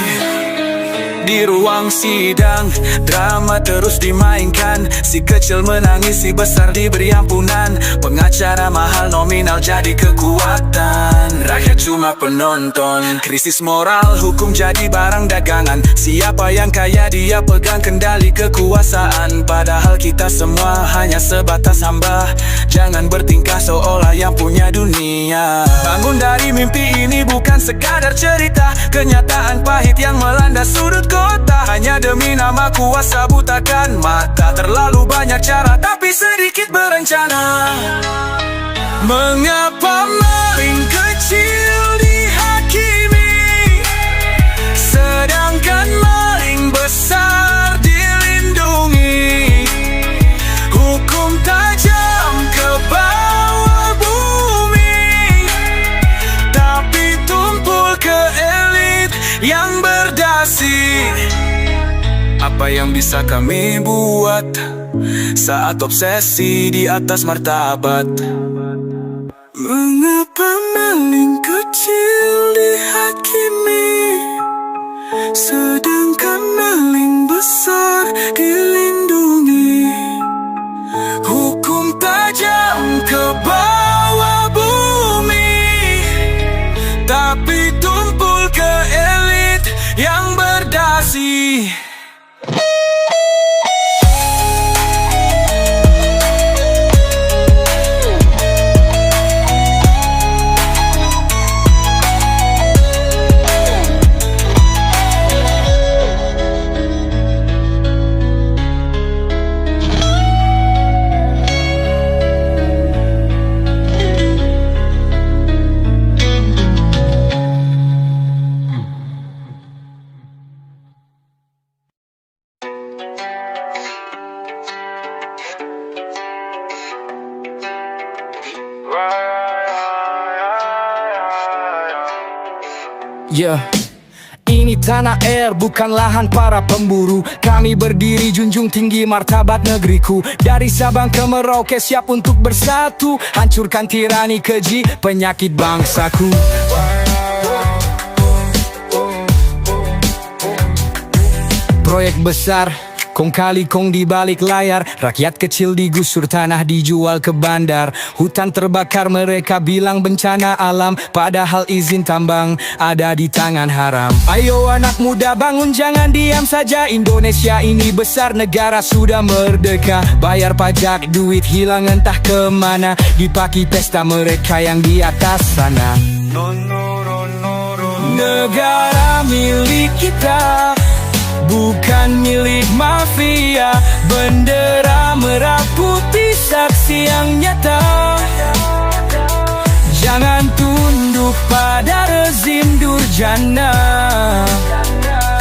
Di ruang sidang, drama terus dimainkan. Si kecil menangis, si besar diberi ampunan. Pengacara mahal, nominal jadi kekuatan. Rakyat cuma penonton. Krisis moral, hukum jadi barang dagangan. Siapa yang kaya dia pegang kendali kekuasaan. Padahal kita semua hanya sebatas hamba. Jangan bertingkah seolah yang punya dunia. Bangun dari mimpi ini bukan sekadar cerita, kenyataan pahit yang melanda sudut kota. Hanya demi nama kuasa butakan mata. Terlalu banyak cara tapi sedikit berencana. Mengapa maling kecil dihakimi, sedangkan maling besar dilindungi? Hukum tajam ke bawah bumi, tapi tumpul ke elit yang berdasi. Apa yang bisa kami buat saat obsesi di atas martabat? Mengapa maling kecil dihakimi, sedangkan maling besar dilindungi? Hukum tajam ke bawah bumi, tapi tumpul ke elit yang berdasi. Ini tanah air bukan lahan para pemburu. Kami berdiri junjung tinggi martabat negeriku. Dari Sabang ke Merauke siap untuk bersatu, hancurkan tirani keji penyakit bangsaku. Proyek besar, kong kali kong di balik layar. Rakyat kecil digusur, tanah dijual ke bandar. Hutan terbakar, mereka bilang bencana alam, padahal izin tambang ada di tangan haram. Ayo anak muda bangun, jangan diam saja. Indonesia ini besar, negara sudah merdeka. Bayar pajak, duit hilang entah kemana. Dipaki pesta mereka yang di atas sana. Negara milik kita, bukan milik mafia. Bendera merah putih saksi yang nyata. Jangan tunduk pada rezim durjana.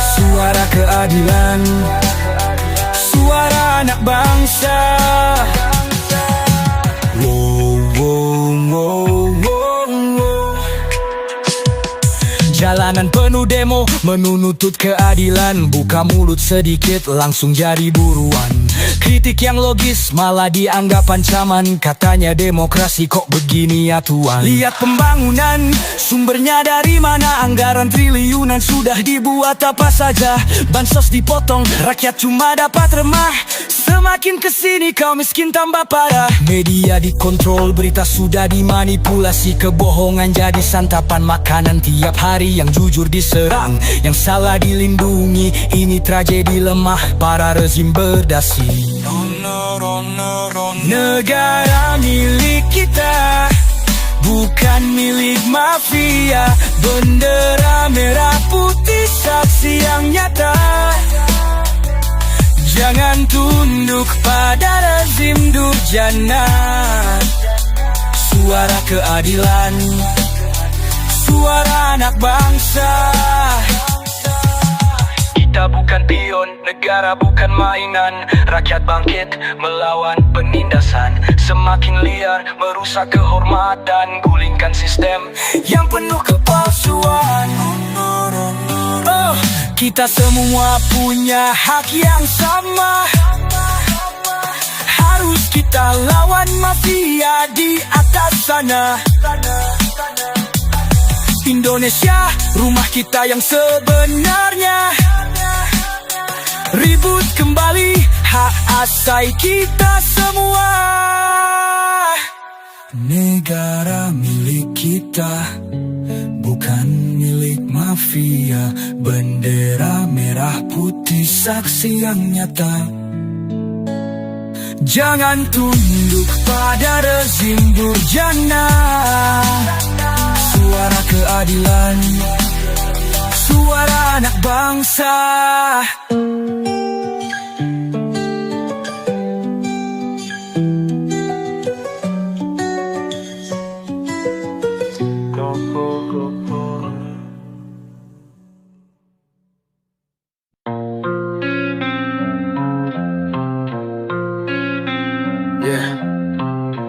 Suara keadilan, suara anak bangsa. Wow, wow, wow, wow, wow. Jalanan penuh demo menuntut keadilan. Buka mulut sedikit langsung jadi buruan. Kritik yang logis malah dianggap ancaman. Katanya demokrasi kok begini ya Tuan. Lihat pembangunan, sumbernya dari mana? Anggaran triliunan sudah dibuat apa saja. Bansos dipotong, rakyat cuma dapat remah. Semakin kesini kau miskin tambah parah. Media dikontrol, berita sudah dimanipulasi. Kebohongan jadi santapan makanan tiap hari. Yang jujur diserang, yang salah dilindungi. Ini tragedi lemah para rezim berdasi. Negara milik kita, bukan milik mafia. Bendera merah putih saksi yang nyata. Jangan tunduk pada rezim durjana. Suara keadilan, suara anak bangsa. Kita bukan pion, negara bukan mainan. Rakyat bangkit melawan penindasan. Semakin liar merusak kehormatan. Gulingkan sistem yang penuh kepalsuan. Oh, kita semua punya hak yang sama. Harus kita lawan mafia di atas sana. Indonesia, rumah kita yang sebenarnya. Ribut kembali, hak asai kita semua. Negara milik kita, bukan milik mafia. Bendera merah putih saksi yang nyata. Jangan tunduk pada rezim durjana. Suara keadilan, suara anak bangsa.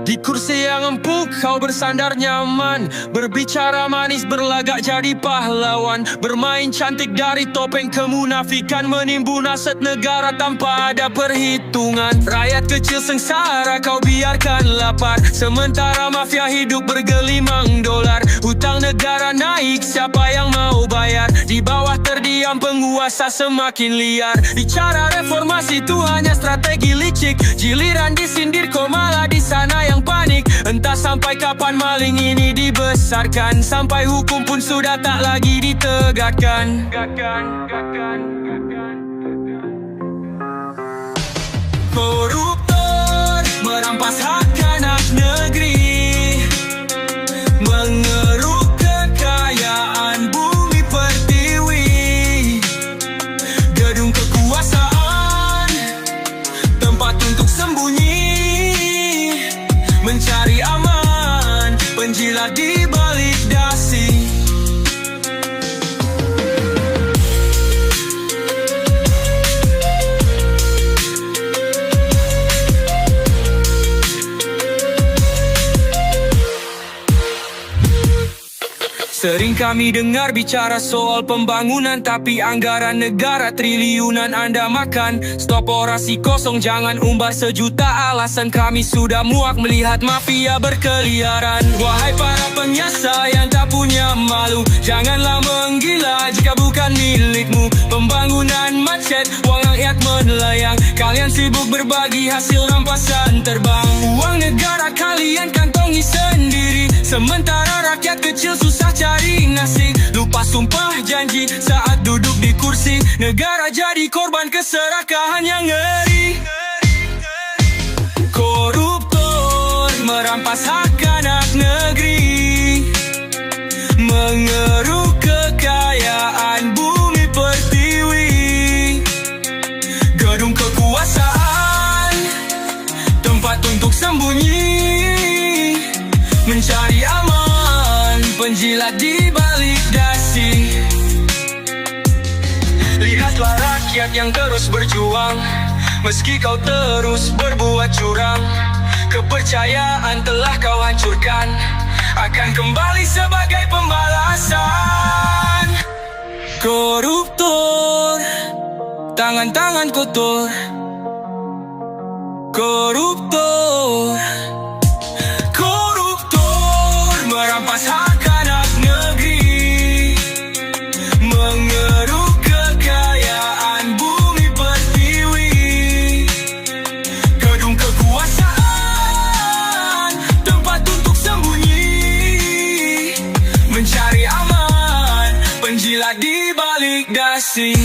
Di kursi yang empuk, kau bersandar nyaman. Berbicara manis, berlagak jadi pahlawan. Bermain cantik dari topeng kemunafikan, menimbun aset negara tanpa ada perhitungan. Rakyat kecil sengsara, kau biarkan lapar, sementara mafia hidup bergelimang dolar. Hutang negara naik, siapa yang mau bayar? Di bawah terdiam penguasa semakin liar. Bicara reformasi itu hanya strategi licik, giliran disindir kau malah di sana yang panik. Entah sampai kapan maling ini dibesarkan, sampai hukum pun sudah tak lagi ditegakkan. Koruptor merampas hak anak negeri, mengeruk kekayaan bumi pertiwi. Gedung kekuasaan, tempat untuk sembunyi, mencari aman, penjilat di balik dasi. Sering kami dengar bicara soal pembangunan, tapi anggaran negara triliunan Anda makan. Stop orasi kosong, jangan umbar sejuta alasan. Kami sudah muak melihat mafia berkeliaran. Wahai para penguasa yang tak punya malu, janganlah menggila jika bukan milikmu. Pembangunan macet, uang rakyat melayang. Kalian sibuk berbagi hasil rampasan terbang. Uang negara kalian kantongi sendiri, sementara rakyat kecil susah cari nasi. Lupa sumpah janji saat duduk di kursi, negara jadi korban keserakahan yang ngeri. Koruptor merampas hak anak negeri, mengeruk kekayaan bumi pertiwi. Gedung kekuasaan, tempat untuk sembunyi, mencari aman, penjilat di balik dasi. Lihatlah rakyat yang terus berjuang, meski kau terus berbuat curang. Kepercayaan telah kau hancurkan, akan kembali sebagai pembalasan. Koruptor, tangan-tangan kotor. Koruptor, merampas hak anak negeri, mengeruk kekayaan bumi pertiwi. Gedung kekuasaan, tempat untuk sembunyi, mencari aman, penjilat di balik dasi.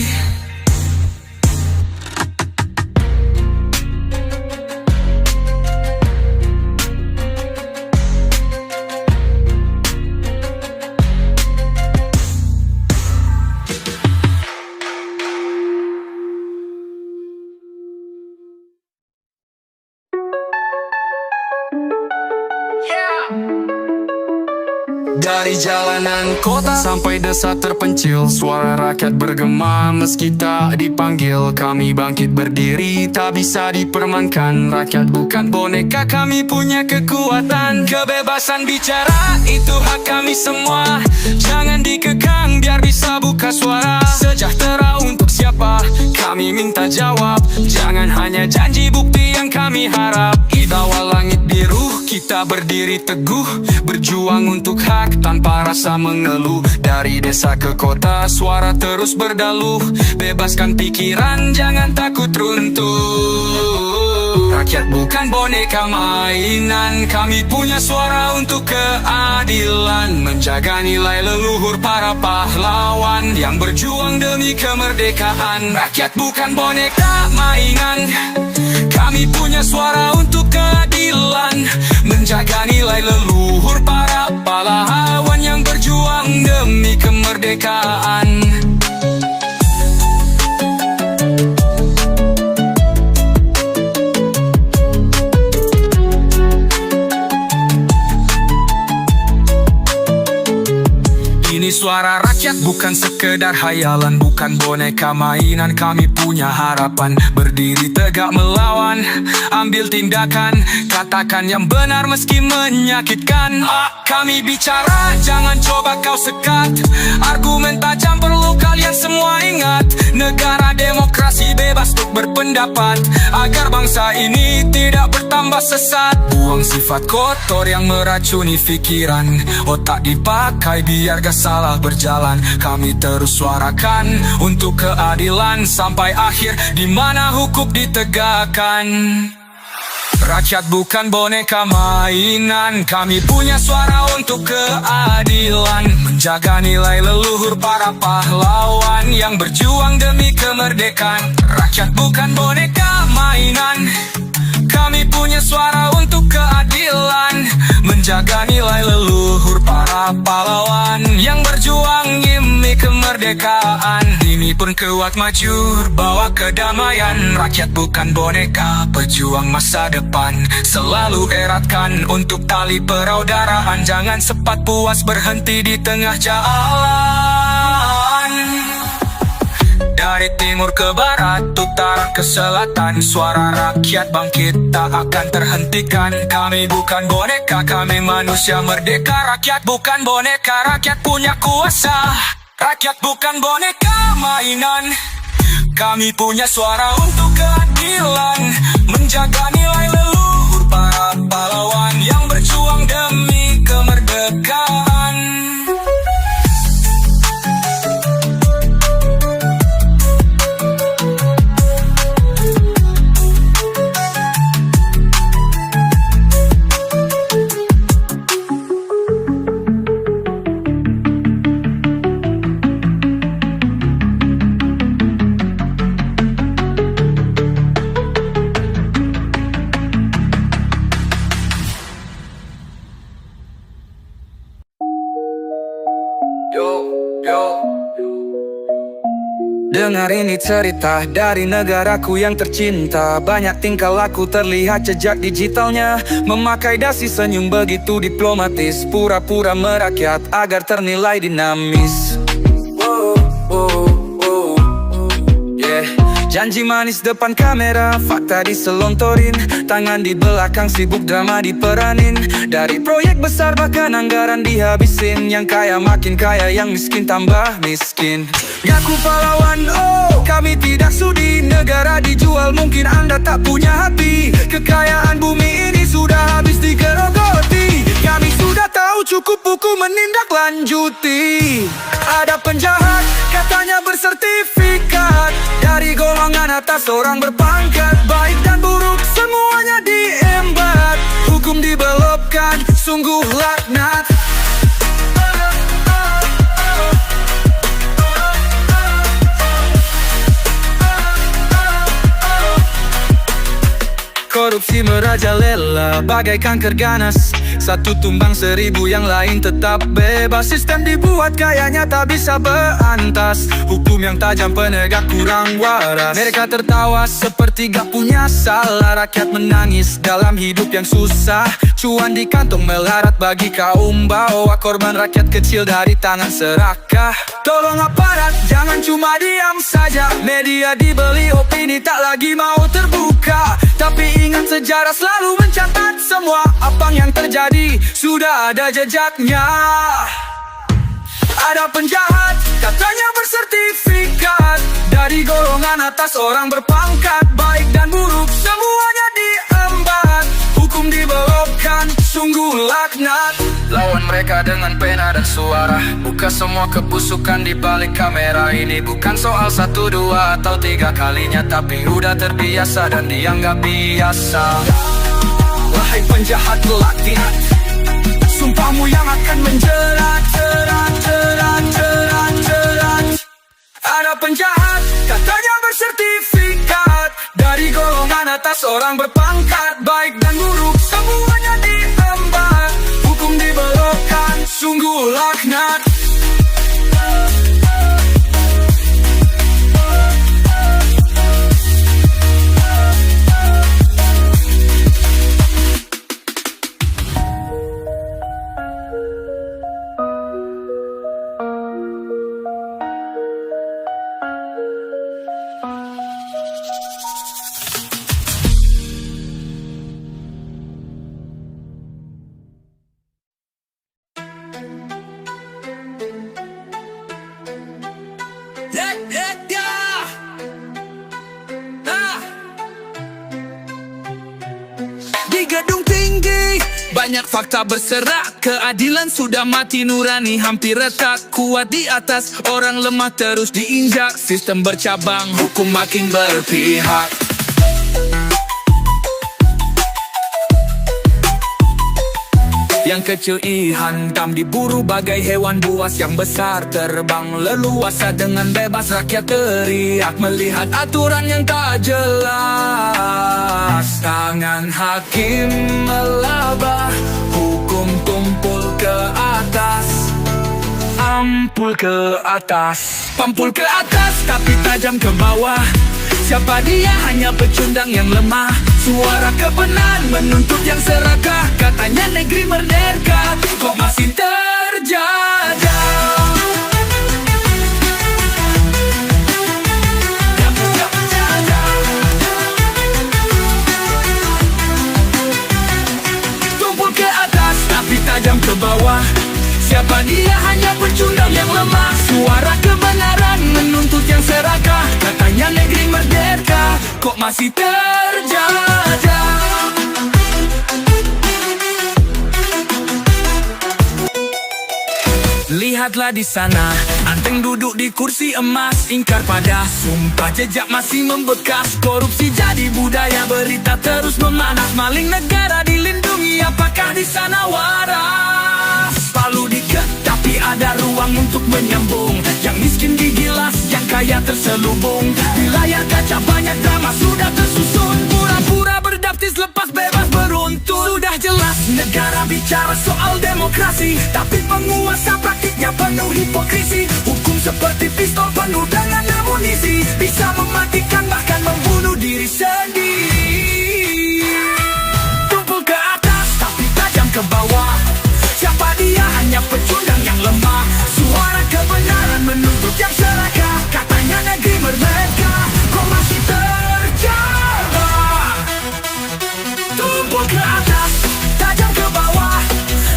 Dari jalanan kota sampai desa terpencil, suara rakyat bergema meski tak dipanggil. Kami bangkit berdiri, tak bisa dipermainkan. Rakyat bukan boneka, kami punya kekuatan. Kebebasan bicara, itu hak kami semua. Jangan dikekang, biar bisa buka suara. Sejahtera untuk siapa? Kami minta jawab. Jangan hanya janji, bukti yang kami harap. Di bawah langit biru, kita berdiri teguh, berjuang untuk hak tanpa rasa mengeluh. Dari desa ke kota, suara terus berdaluh. Bebaskan pikiran, jangan takut runtuh. Rakyat bukan boneka mainan, kami punya suara untuk keadilan. Menjaga nilai leluhur para pahlawan yang berjuang demi kemerdekaan. Rakyat bukan boneka mainan, kami punya suara untuk keadilan. Menjaga nilai leluhur para pahlawan yang berjuang demi kemerdekaan. Ini suara rakyat Rakyat bukan sekedar hayalan, bukan boneka mainan. Kami punya harapan, berdiri tegak melawan. Ambil tindakan, katakan yang benar meski menyakitkan. Kami bicara, jangan coba kau sekat. Argumen tajam perlu kalian semua ingat. Negara demokrasi bebas untuk berpendapat, agar bangsa ini tidak bertambah sesat. Buang sifat kotor yang meracuni pikiran. Otak dipakai biar gak salah berjalan. Kami terus suarakan untuk keadilan sampai akhir, di mana hukum ditegakkan. Rakyat bukan boneka mainan, kami punya suara untuk keadilan. Menjaga nilai leluhur para pahlawan yang berjuang demi kemerdekaan. Rakyat bukan boneka mainan, kami punya suara untuk keadilan. Menjaga nilai leluhur para pahlawan yang berjuang demi kemerdekaan. Ini pun kuat maju, bawa kedamaian. Rakyat bukan boneka, pejuang masa depan. Selalu eratkan untuk tali persaudaraan. Jangan cepat puas berhenti di tengah jalan. Dari timur ke barat, utara ke selatan, suara rakyat bangkit tak akan terhentikan. Kami bukan boneka, kami manusia merdeka. Rakyat bukan boneka, rakyat punya kuasa. Rakyat bukan boneka mainan, kami punya suara untuk keadilan. Menjaga nilai leluhur para pahlawan yang berjuang demi kemerdekaan. Dengar ini cerita dari negaraku yang tercinta. Banyak tingkah laku terlihat jejak digitalnya. Memakai dasi senyum begitu diplomatis, pura-pura merakyat agar ternilai dinamis. Yeah. Janji manis depan kamera, fakta diselontorin. Tangan di belakang sibuk drama diperanin. Dari proyek besar bahkan anggaran dihabisin. Yang kaya makin kaya, yang miskin tambah miskin. Ngaku pahlawan, oh kami tidak sudi. Negara dijual, mungkin anda tak punya hati. Kekayaan bumi ini sudah habis digerogoti. Kami sudah tahu, cukup hukum menindaklanjuti. Ada penjahat, katanya bersertifikat. Dari golongan atas orang berpangkat. Baik dan buruk semuanya diembat. Hukum dibelokkan, sungguh laknat. Korupsi merajalela bagai kanker ganas. Satu tumbang 1000 yang lain tetap bebas. Sistem dibuat kayaknya tak bisa berantas. Hukum yang tajam penegak kurang waras. Mereka tertawa seperti gak punya salah. Rakyat menangis dalam hidup yang susah. Cuan di kantong melarat bagi kaum bawah. Korban rakyat kecil dari tangan serakah. Tolong aparat jangan cuma diam saja. Media dibeli, opini tak lagi mau terbuka. Tapi ingat sejarah selalu mencatat semua. Apa yang terjadi sudah ada jejaknya. Ada penjahat, katanya bersertifikat. Dari golongan atas orang berpangkat. Baik dan buruk semuanya diembat. Hukum dibelokkan, sungguh laknat. Lawan mereka dengan pena dan suara. Buka semua kebusukan di balik kamera. Ini bukan soal 1, 2, atau 3 kalinya. Tapi udah terbiasa dan dianggap biasa. Wahai penjahat laknat, sumpahmu yang akan menjerat, jerat, jerat, jerat, jerat. Ada penjahat, katanya bersertifikat. Dari golongan atas orang berpangkat. Baik dan buruk semuanya diembat. Hukum dibelokkan, sungguh laknat. dari gedung tinggi. Banyak fakta berserak, keadilan sudah mati, nurani hampir retak. Kuat di atas, orang lemah terus diinjak. Sistem bercabang, hukum makin berpihak. Yang kecil dihantam, diburu bagai hewan buas. Yang besar terbang leluasa dengan bebas. Rakyat teriak melihat aturan yang tak jelas. Tangan hakim melaba, hukum tumpul ke atas. Ampul ke atas, pampul ke atas, tapi tajam ke bawah. Siapa dia? Hanya pecundang yang lemah. Suara kebenaran menuntut yang serakah. Katanya negeri merdeka, kok masih terjajah. Tumpul ke atas, tapi tajam ke bawah. Siapa dia? Hanya pecundang yang lemah. Suara kebenaran menuntut yang serakah. Katanya negeri merdeka, kok masih terjajah. Lihatlah di sana, Anteng duduk di kursi emas. Ingkar pada sumpah, jejak masih membekas. Korupsi jadi budaya, berita terus memanas. Maling negara dilindungi, apakah di sana waras? Palu diket, tapi ada ruang untuk menyambung. Yang miskin digilas, yang kaya terselubung. Di layar kaca banyak drama sudah tersusun. Pura-pura berdaptis lepas bebas beruntun. Sudah jelas negara bicara soal demokrasi, tapi penguasa praktiknya penuh hipokrisi. Hukum seperti pistol penuh dengan amunisi, bisa mematikan bahkan membunuh diri sendiri. Tumpul ke atas, tapi tajam ke bawah. Siapa dia? Hanya pecundang yang lemah. Suara kebenaran menuntut yang serakah. Katanya negeri merdeka, kok masih terjebak. Tumpul ke atas, tajam ke bawah,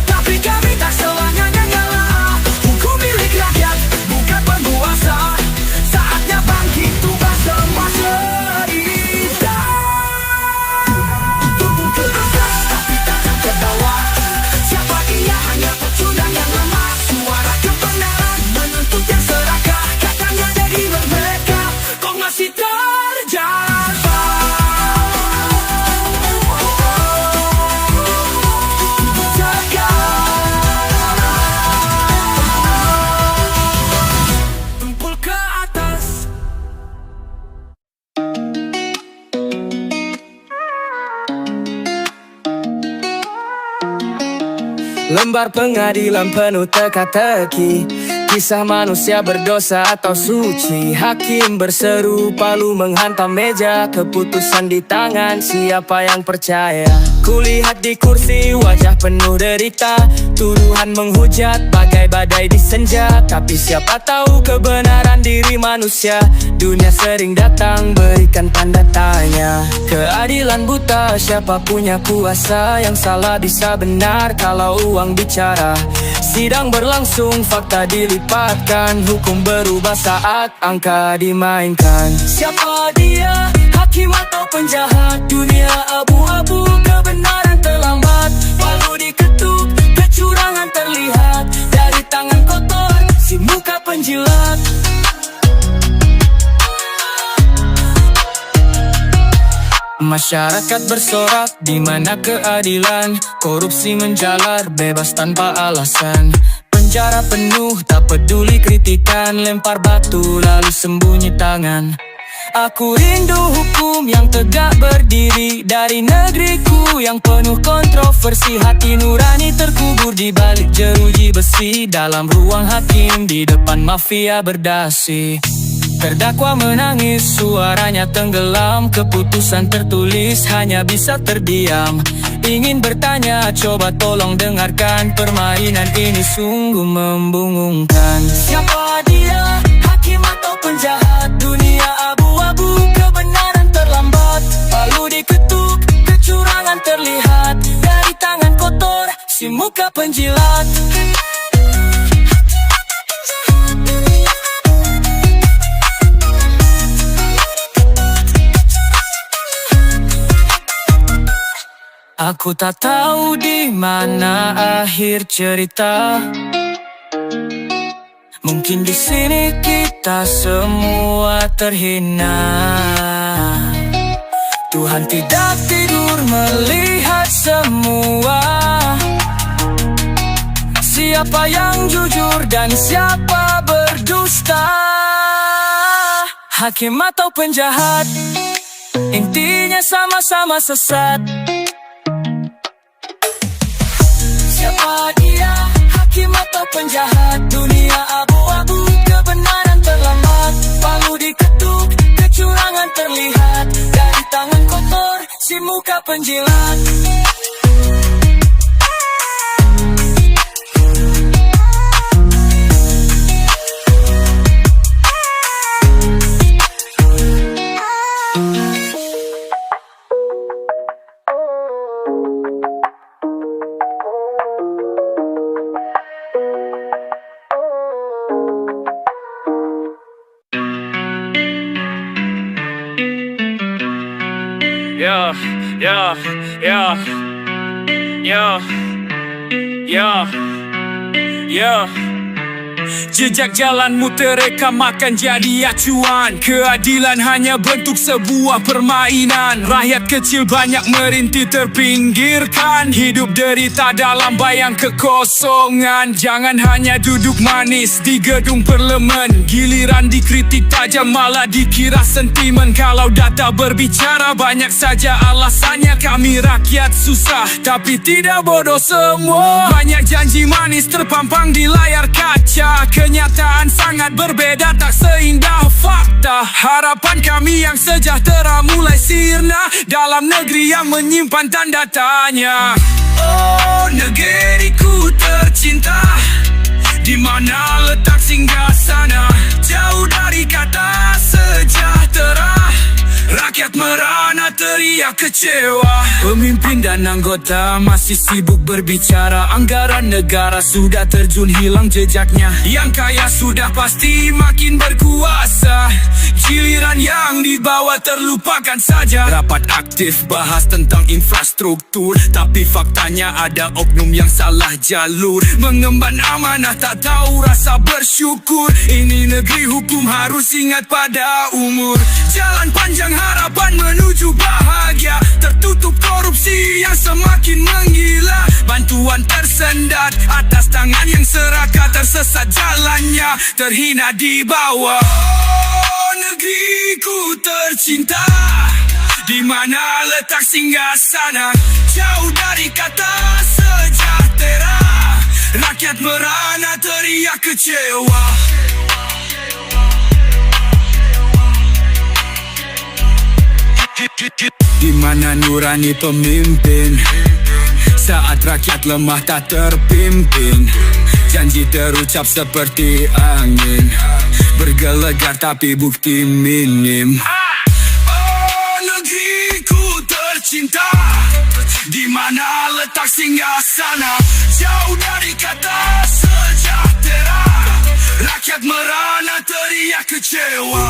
tapi kami tak selamanya ngalah. Hukum milik rakyat, bukan penguasa. Saatnya bangkit, ubah semua cerita. Tumpul ke atas, tapi tajam ke bawah. Siapa dia? Hanya pecundang yang lemah. Suara kebenaran menuntut yang serakah. Katanya negeri merdeka, kok masih terjebak. Tumpul ke atas. Lembar pengadilan penuh teka-teki, kisah manusia berdosa atau suci. Hakim berseru, palu menghantam meja. Keputusan di tangan siapa yang percaya. Kulihat di kursi wajah penuh derita. Tuduhan menghujat bagai badai di senja. Tapi siapa tahu kebenaran diri manusia. Dunia sering datang berikan tanda tanya. Keadilan buta, siapa punya kuasa. Yang salah bisa benar kalau uang bicara. Sidang berlangsung, fakta dilipatkan. Hukum berubah saat angka dimainkan. Siapa dia? Hakim atau penjahat? Dunia abu-abu, kebenaran terlambat. Palu diketuk, kecurangan terlihat. Dari tangan kotor, si muka penjilat. Masyarakat bersorak, di mana keadilan? Korupsi menjalar, bebas tanpa alasan. Penjara penuh, tak peduli kritikan. Lempar batu, lalu sembunyi tangan. Aku rindu hukum yang tegak berdiri. Dari negeriku yang penuh kontroversi. Hati nurani terkubur di balik jeruji besi. Dalam ruang hakim, di depan mafia berdasi. Terdakwa menangis, suaranya tenggelam. Keputusan tertulis, hanya bisa terdiam. Ingin bertanya, coba tolong dengarkan. Permainan ini sungguh membingungkan. Siapa dia? Hakim atau penjahat? Dunia abu-abu, kebenaran terlambat. Palu diketuk, kecurangan terlihat. Dari tangan kotor, si muka penjilat. Aku tak tahu di mana akhir cerita. Mungkin di sini kita semua terhina. Tuhan tidak tidur melihat semua. Siapa yang jujur dan siapa berdusta, hakim atau penjahat, intinya sama-sama sesat. Siapa dia, hakim atau penjahat? Dunia abu-abu, kebenaran terlambat. Palu diketuk, kecurangan terlihat. Dari tangan kotor, si muka penjilat. Jejak jalanmu terekam akan jadi acuan. Keadilan hanya bentuk sebuah permainan. Rakyat kecil banyak merintih terpinggirkan. Hidup derita dalam bayang kekosongan. Jangan hanya duduk manis di gedung parlemen. Giliran dikritik tajam malah dikira sentimen. Kalau data berbicara banyak saja alasannya. Kami rakyat susah tapi tidak bodoh semua. Banyak janji manis terpampang di layar kaca. Kenyataan sangat berbeda, tak seindah fakta. Harapan kami yang sejahtera mulai sirna dalam negeri yang menyimpan tanda tanya. Oh negeriku tercinta, di mana letak singgasana? Jauh dari kata sejahtera. Rakyat merana teriak kecewa. Pemimpin dan anggota masih sibuk berbicara. Anggaran negara sudah terjun hilang jejaknya. Yang kaya sudah pasti makin berkuasa. Giliran yang di bawah terlupakan saja. Rapat aktif bahas tentang infrastruktur, tapi faktanya ada oknum yang salah jalur. Mengemban amanah tak tahu rasa bersyukur. Ini negeri hukum harus ingat pada umur. Jalan panjang harapan menuju bahagia, tertutup korupsi yang semakin menggila. Bantuan tersendat atas tangan yang serakah, tersesat jalannya, terhina di bawah. Oh negeriku tercinta, di mana letak singgasana? Jauh dari kata sejahtera. Rakyat merana teriak kecewa. Di mana nurani pemimpin saat rakyat lemah tak terpimpin? Janji terucap seperti angin, bergelegar tapi bukti minim. Oh negeriku tercinta, di mana letak singgasana? Jauh dari kata sejahtera. Rakyat merana teriak kecewa.